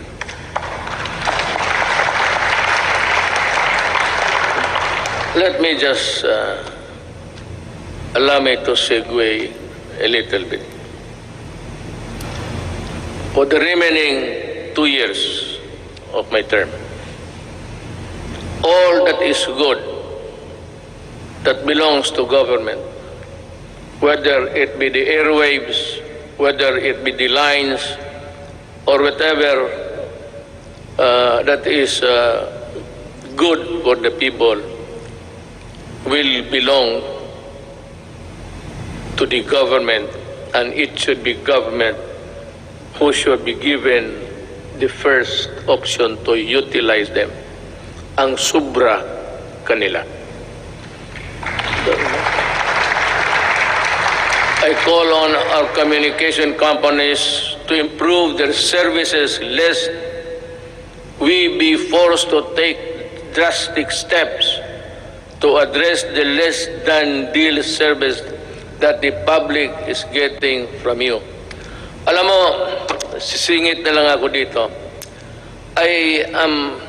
Let me just allow me to segue a little bit. For the remaining 2 years of my term, all that is good that belongs to government, whether it be the airwaves, whether it be the lines, or whatever that is good for the people will belong to the government, and it should be government who should be given the first option to utilize them. Ang sobra kanila. I call on our communication companies to improve their services lest we be forced to take drastic steps to address the less than deal service that the public is getting from you. Alam mo, sisingit na lang ako dito. I am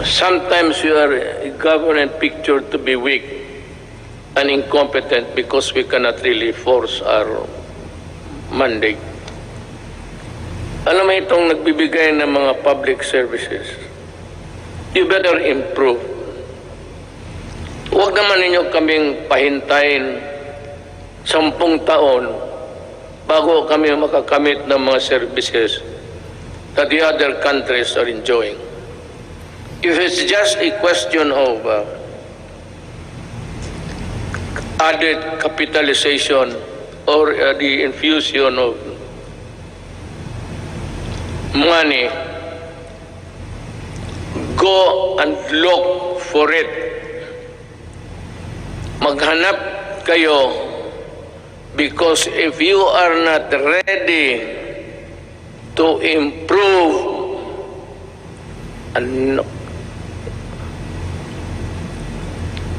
sometimes you are a government pictured to be weak and incompetent because we cannot really force our mandate. Alam mo itong nagbibigay ng mga public services, you better improve. Huwag naman ninyo kaming pahintayin 10 taon bago kami makakamit ng mga services that the other countries are enjoying. If it's just a question of added capitalization or the infusion of money, go and look for it. Maghanap kayo, because if you are not ready to improve and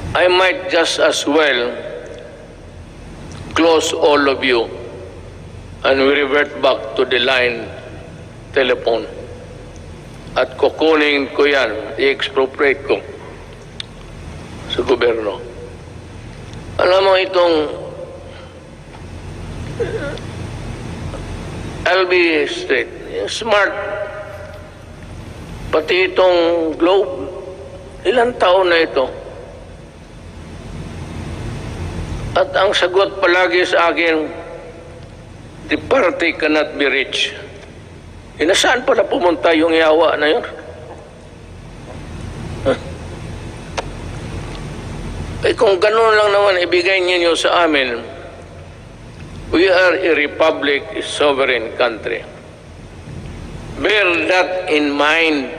I might just as well close all of you and we revert back to the line telephone. At kukunin ko yan, i-expropriate ko sa gobyerno. Alam mo itong I'll be straight, smart, pati itong globe, ilang taon na ito. At ang sagot palagi sa akin, the party cannot be rich. Nasaan pala pumunta yung yawa na yun? Eh kung ganun lang naman ibigay ninyo sa amin, we are a republic, a sovereign country. Bear that in mind,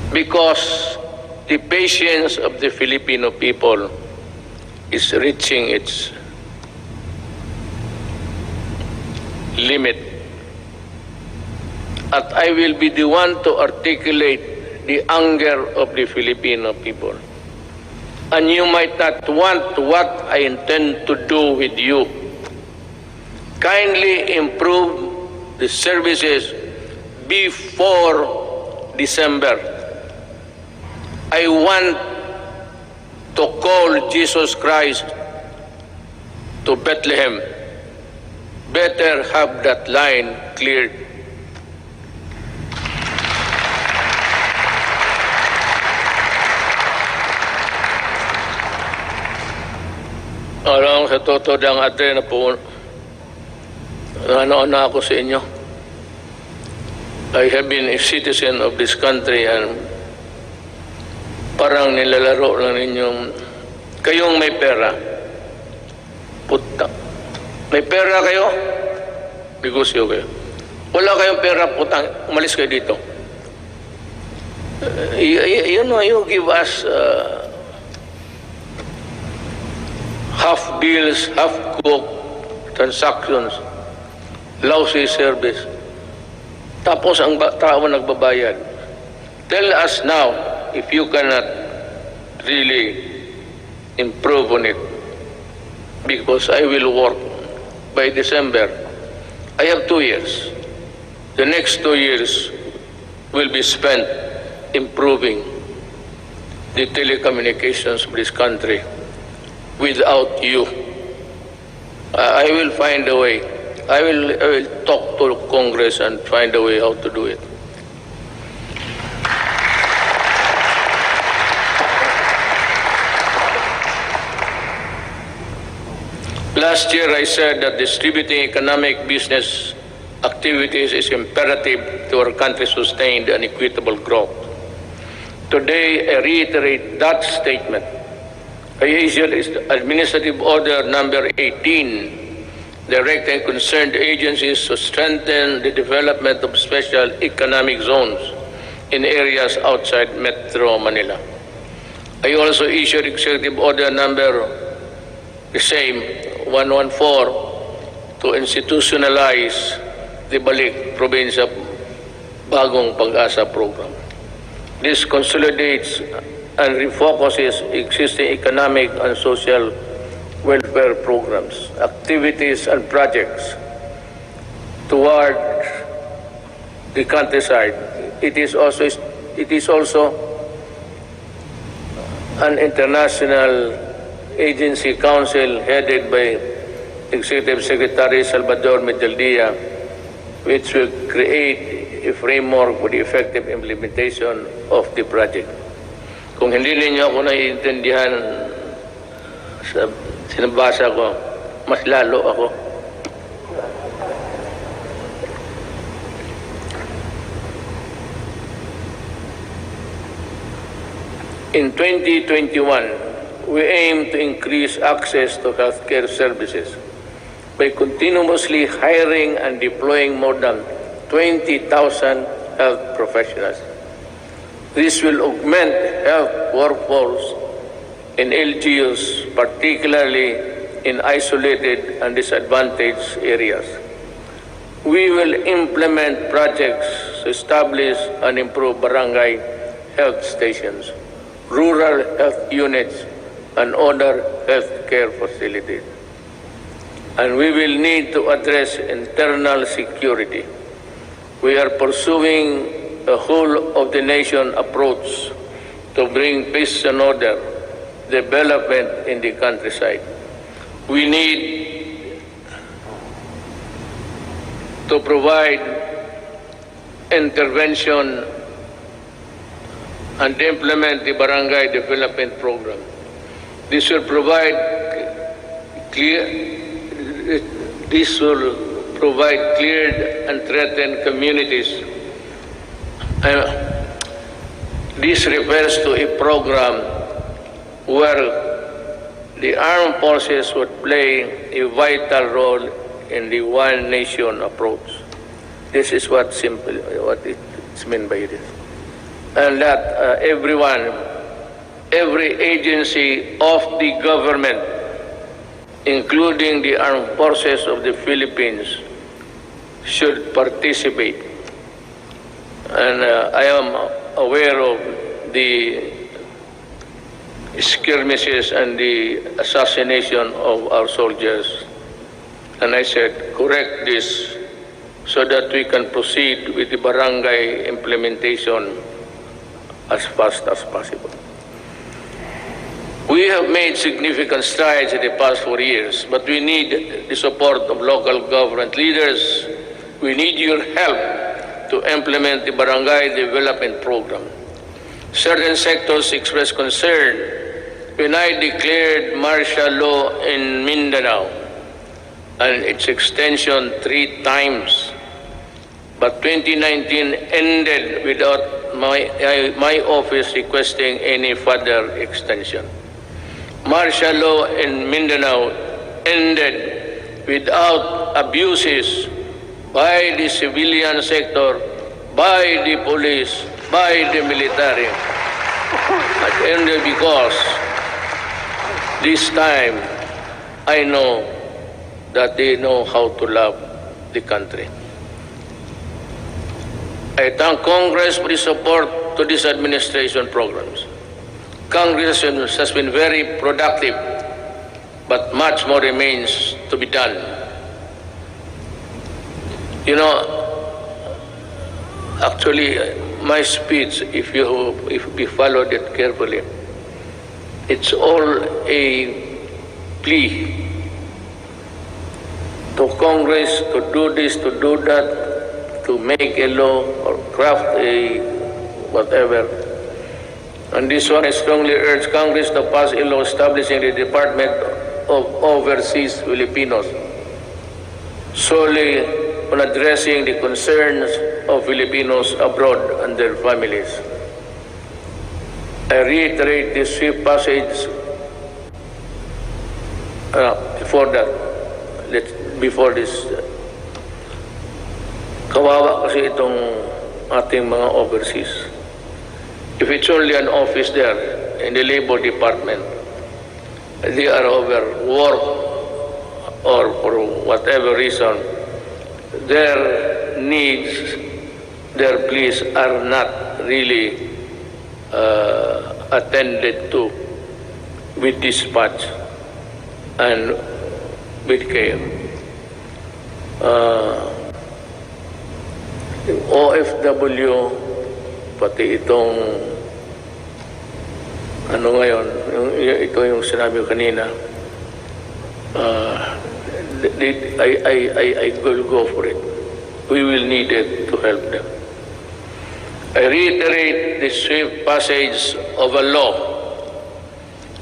because the patience of the Filipino people is reaching its limit. At I will be the one to articulate the anger of the Filipino people. And you might not want what I intend to do with you. Kindly improve the services before December. I want to call Jesus Christ to Bethlehem. Better have that line cleared. Alam, sa totoo dang ate na po, ano ako sa inyo. I have been a citizen of this country and parang nilalaro lang ninyong, kayong may pera. Puta. May pera kayo? Negosyo kayo. Wala kayong pera, putang, umalis kayo dito. You know, you give us half deals, half cook transactions, lousy service. Tapos ang tao nagbabayad. Tell us now if you cannot really improve on it, because I will work by December. I have 2 years. The next 2 years will be spent improving the telecommunications of this country. Without you, I will find a way. I will talk to Congress and find a way how to do it. Last year, I said that distributing economic business activities is imperative to our country's sustained and equitable growth. Today, I reiterate that statement. I issued Administrative Order Number 18, directing concerned agencies to strengthen the development of special economic zones in areas outside Metro Manila. I also issued Executive Order Number 114 to institutionalize the Balik Probinsya Bagong Pag-asa program. This consolidates and refocuses existing economic and social welfare programs, activities and projects toward the countryside. It is also an international agency council headed by Executive Secretary Salvador Medaldia, which will create a framework for the effective implementation of the project. Kung hindi ninyo ako naiintindihan sa sinabasa ko, mas lalo ako. In 2021, we aim to increase access to healthcare services by continuously hiring and deploying more than 20,000 health professionals. This will augment health workforce in LGUs, particularly in isolated and disadvantaged areas. We will implement projects to establish and improve barangay health stations, rural health units, and other healthcare facilities. And we will need to address internal security. We are pursuing a whole-of-the-nation approach to bring peace and order, development in the countryside. We need to provide intervention and implement the Barangay Development Program. This will provide cleared and threatened communities. This refers to a program where the armed forces would play a vital role in the one nation approach. This is what it's meant by this. And that every agency of the government, including the armed forces of the Philippines, should participate. And I am aware of the skirmishes and the assassination of our soldiers. And I said, correct this so that we can proceed with the barangay implementation as fast as possible. We have made significant strides in the past 4 years, but we need the support of local government leaders. We need your help to implement the Barangay Development Program. Certain sectors expressed concern when I declared martial law in Mindanao and its extension 3 times. But 2019 ended without my office requesting any further extension. Martial law in Mindanao ended without abuses by the civilian sector, by the police, by the military. It ended because this time I know that they know how to love the country. I thank Congress for the support to these administration programs. Congress has been very productive, but much more remains to be done. You know, actually, my speech, if you followed it carefully, it's all a plea to Congress to do this, to do that, to make a law or craft a whatever. And this one, I strongly urge Congress to pass a law establishing the Department of Overseas Filipinos solely on addressing the concerns of Filipinos abroad and their families. I reiterate this swift passage before this. Kawawa kasi itong ating mga overseas. If it's only an office there in the Labor Department, they are overworked or for whatever reason, their needs, their pleas are not really attended to with dispatch and with care. Yung OFW, pati itong ano ngayon, ito yung sinabi ko kanina, I will go for it. We will need it to help them. I reiterate the swift passage of a law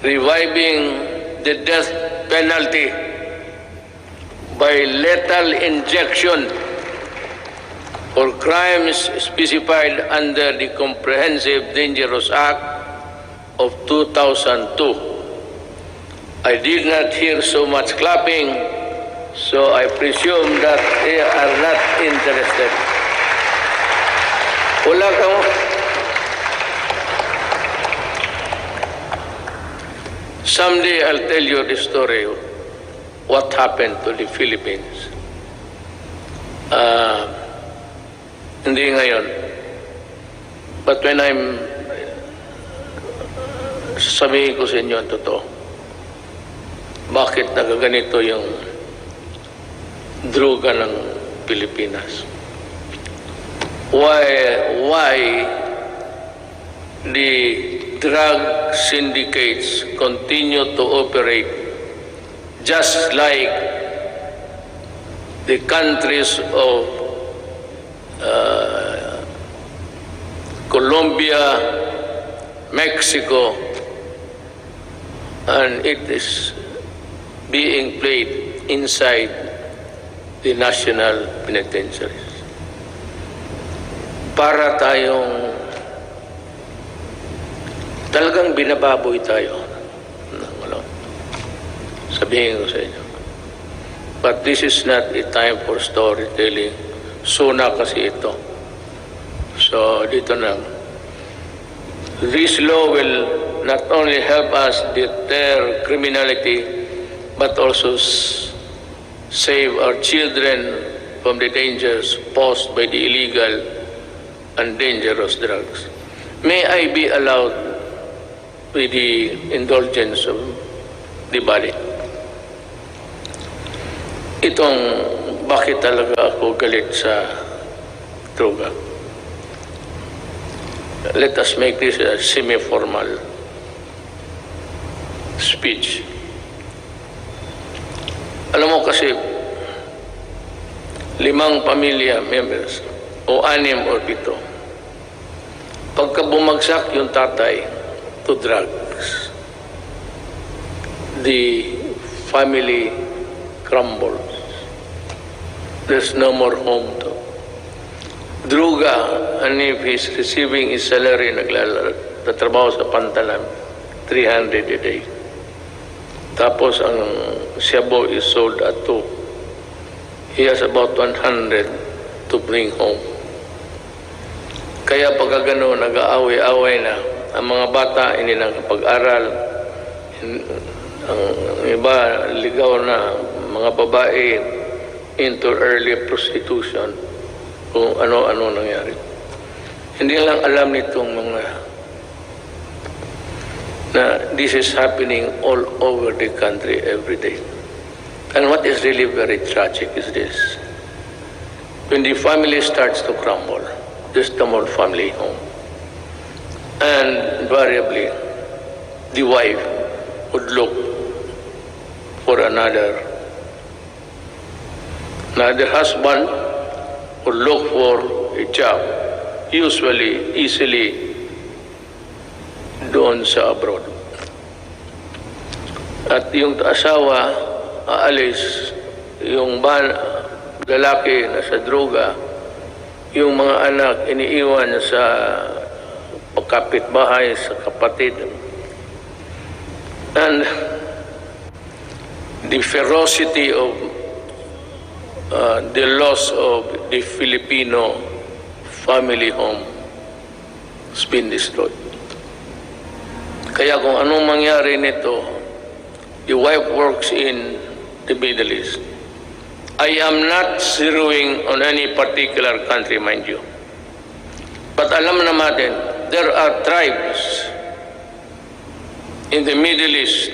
reviving the death penalty by lethal injection for crimes specified under the Comprehensive Dangerous Act of 2002. I did not hear so much clapping, so I presume that they are not interested. Wala kang... Someday I'll tell you the story of what happened to the Philippines. Hindi ngayon. But when I'm sabihin ko sa inyo ang totoo, bakit nagaganito yung droga ng Pilipinas? Why the drug syndicates continue to operate just like the countries of Colombia, Mexico, and it is being played inside the national penitentiaries. Para tayong talagang binababoy tayo. Sabihin ko sa inyo. But this is not a time for storytelling. SONA kasi ito. So, dito na. This law will not only help us deter criminality, but also save our children from the dangers posed by the illegal and dangerous drugs. May I be allowed with the indulgence of the body? Itong bakit talaga ako galit sa droga. Let us make this a semi-formal speech. Alam mo kasi, 5 pamilya members o 6 o 7, pagka bumagsak yung tatay to drugs, the family crumbles. There's no more home to. Druga, and if he's receiving his salary, nagtatrabaho sa pantalan, 300 a day. Tapos ang shabu is sold at 2. He has about 100 to bring home. Kaya pagka gano'n, nag-aaway-aaway na, ang mga bata hindi nakapag-aral, ang iba ligaw na mga babae into early prostitution, kung ano-ano nangyari. Hindi lang alam nitong mga na this is happening all over the country every day. And what is really very tragic is this. When the family starts to crumble, there's no more family home. And invariably, the wife would look for another husband would look for a job, usually easily doon sa abroad. At yung asawa aalis, yung lalaki na sa droga, yung mga anak iniiwan sa kapitbahay, sa kapatid. And the ferocity of the loss of the Filipino family home has been destroyed. Kaya kung anong mangyari nito, the wife works in the Middle East. I am not zeroing on any particular country, mind you. But alam naman, there are tribes in the Middle East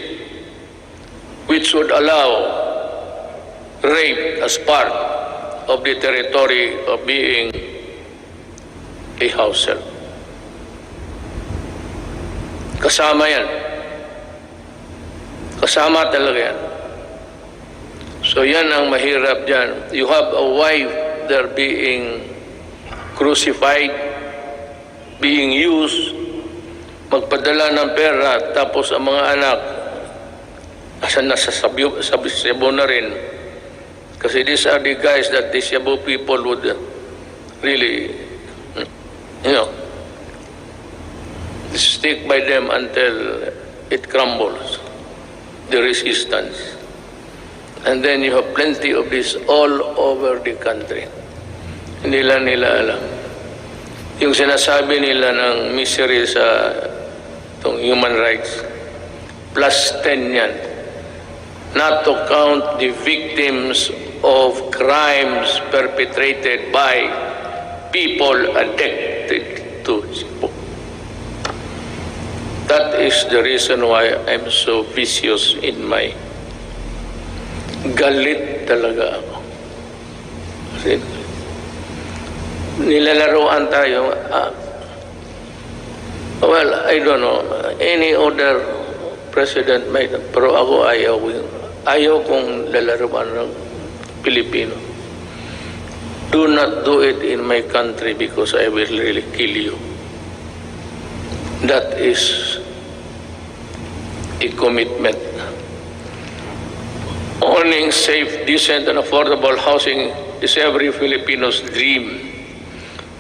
which would allow rape as part of the territory of being a house help. Kasama yan. Kasama talaga yan. So yan ang mahirap dyan. You have a wife there being crucified, being used, magpadala ng pera, tapos ang mga anak nasa Cebu na rin. Kasi these are the guys that the Cebu people would really, stick by them until it crumbles, the resistance. And then you have plenty of this all over the country. Hindi lang nila alam. Yung sinasabi nila ng misery sa itong human rights, plus 10 yan. Not to count the victims of crimes perpetrated by people addicted to Cebu. That is the reason why I'm so vicious in my galit talaga ako. Kasi nilalaroan tayo. Well, I don't know. Any other president might, pero ako ayaw kong lalaroan ng Pilipino. Do not do it in my country because I will really kill you. That is a commitment. Owning safe, decent, and affordable housing is every Filipino's dream.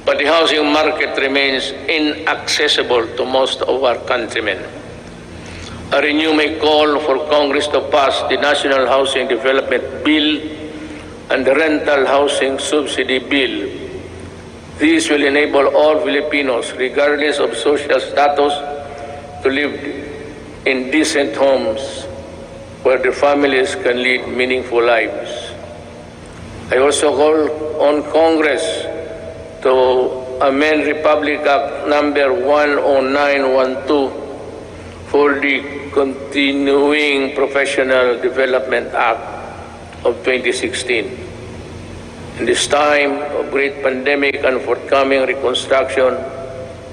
But the housing market remains inaccessible to most of our countrymen. I renew my call for Congress to pass the National Housing Development Bill and the Rental Housing Subsidy Bill. These will enable all Filipinos, regardless of social status, to live in decent homes where their families can lead meaningful lives. I also call on Congress to amend Republic Act number 10912 for the Continuing Professional Development Act of 2016. In this time of great pandemic and forthcoming reconstruction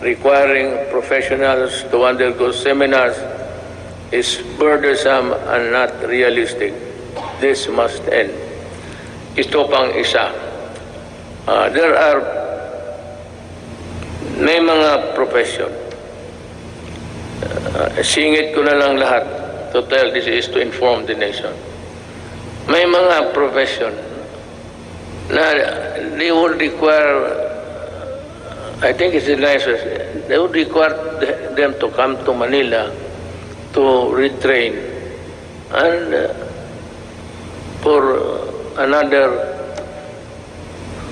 requiring professionals to undergo seminars is burdensome and not realistic. This must end. Ito pang isa. May mga profession. Singit ko na lang lahat to tell this is to inform the nation. May mga profession na they would require, I think it's the nicest, they would require them to come to Manila to retrain and for another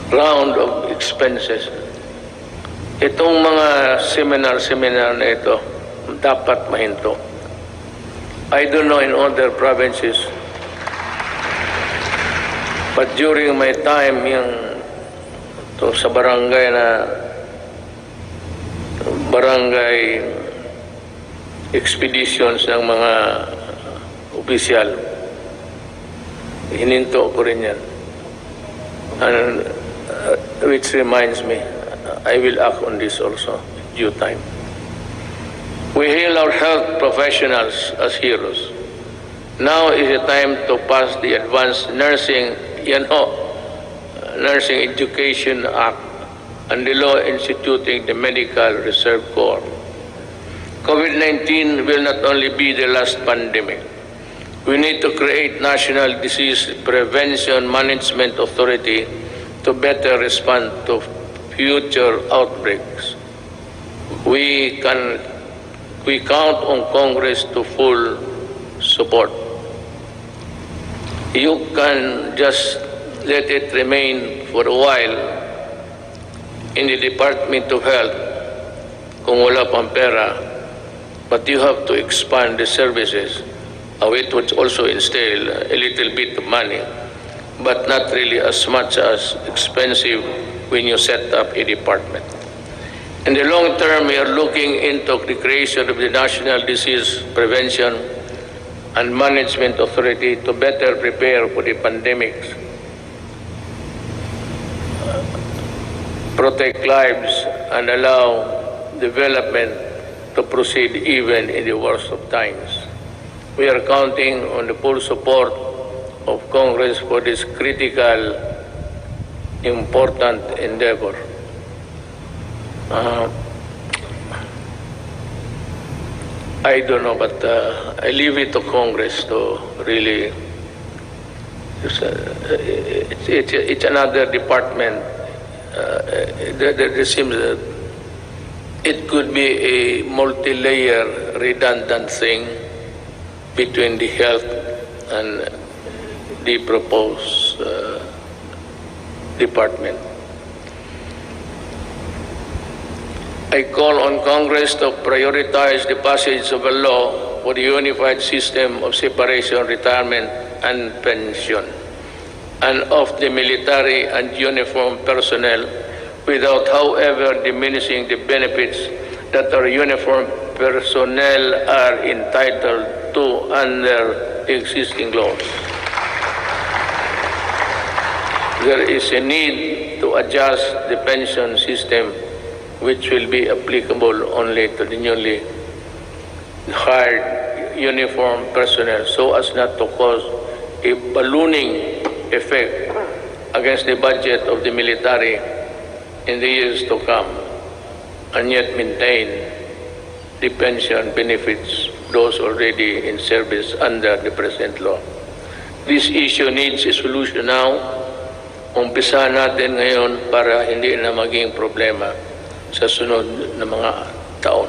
round of expenses. Itong mga seminar na ito dapat mahinto. I don't know in other provinces, but during my time sa barangay expeditions ng mga opisyal, hininto ko rin yan. And which reminds me, I will act on this also due time. We hail our health professionals as heroes. Now is the time to pass the Advanced Nursing Education Act and the law instituting the Medical Reserve Corps. COVID-19 will not only be the last pandemic, We need to create National Disease Prevention Management Authority to better respond to future outbreaks. We count on Congress to full support. You can just let it remain for a while in the Department of Health kung wala pang pera, but you have to expand the services. It would also entail a little bit of money, but not really as much as expensive when you set up a department. In the long term, we are looking into the creation of the National Disease Prevention and Management Authority to better prepare for the pandemics, protect lives, and allow development to proceed even in the worst of times. We are counting on the full support of Congress for this critical, important endeavor. I don't know, but I leave it to Congress to really. It's another department. There seems that it could be a multi-layer, redundant thing between the health and the proposed department. I call on Congress to prioritize the passage of a law for the unified system of separation, retirement, and pension, and of the military and uniformed personnel, without, however, diminishing the benefits that our uniformed personnel are entitled to under the existing laws. There is a need to adjust the pension system, which will be applicable only to the newly hired uniformed personnel, so as not to cause a ballooning effect against the budget of the military in the years to come, and yet maintain the pension benefits those already in service under the present law. This issue needs a solution now. Umpisa natin ngayon para hindi na maging problema sa sunod na mga taon.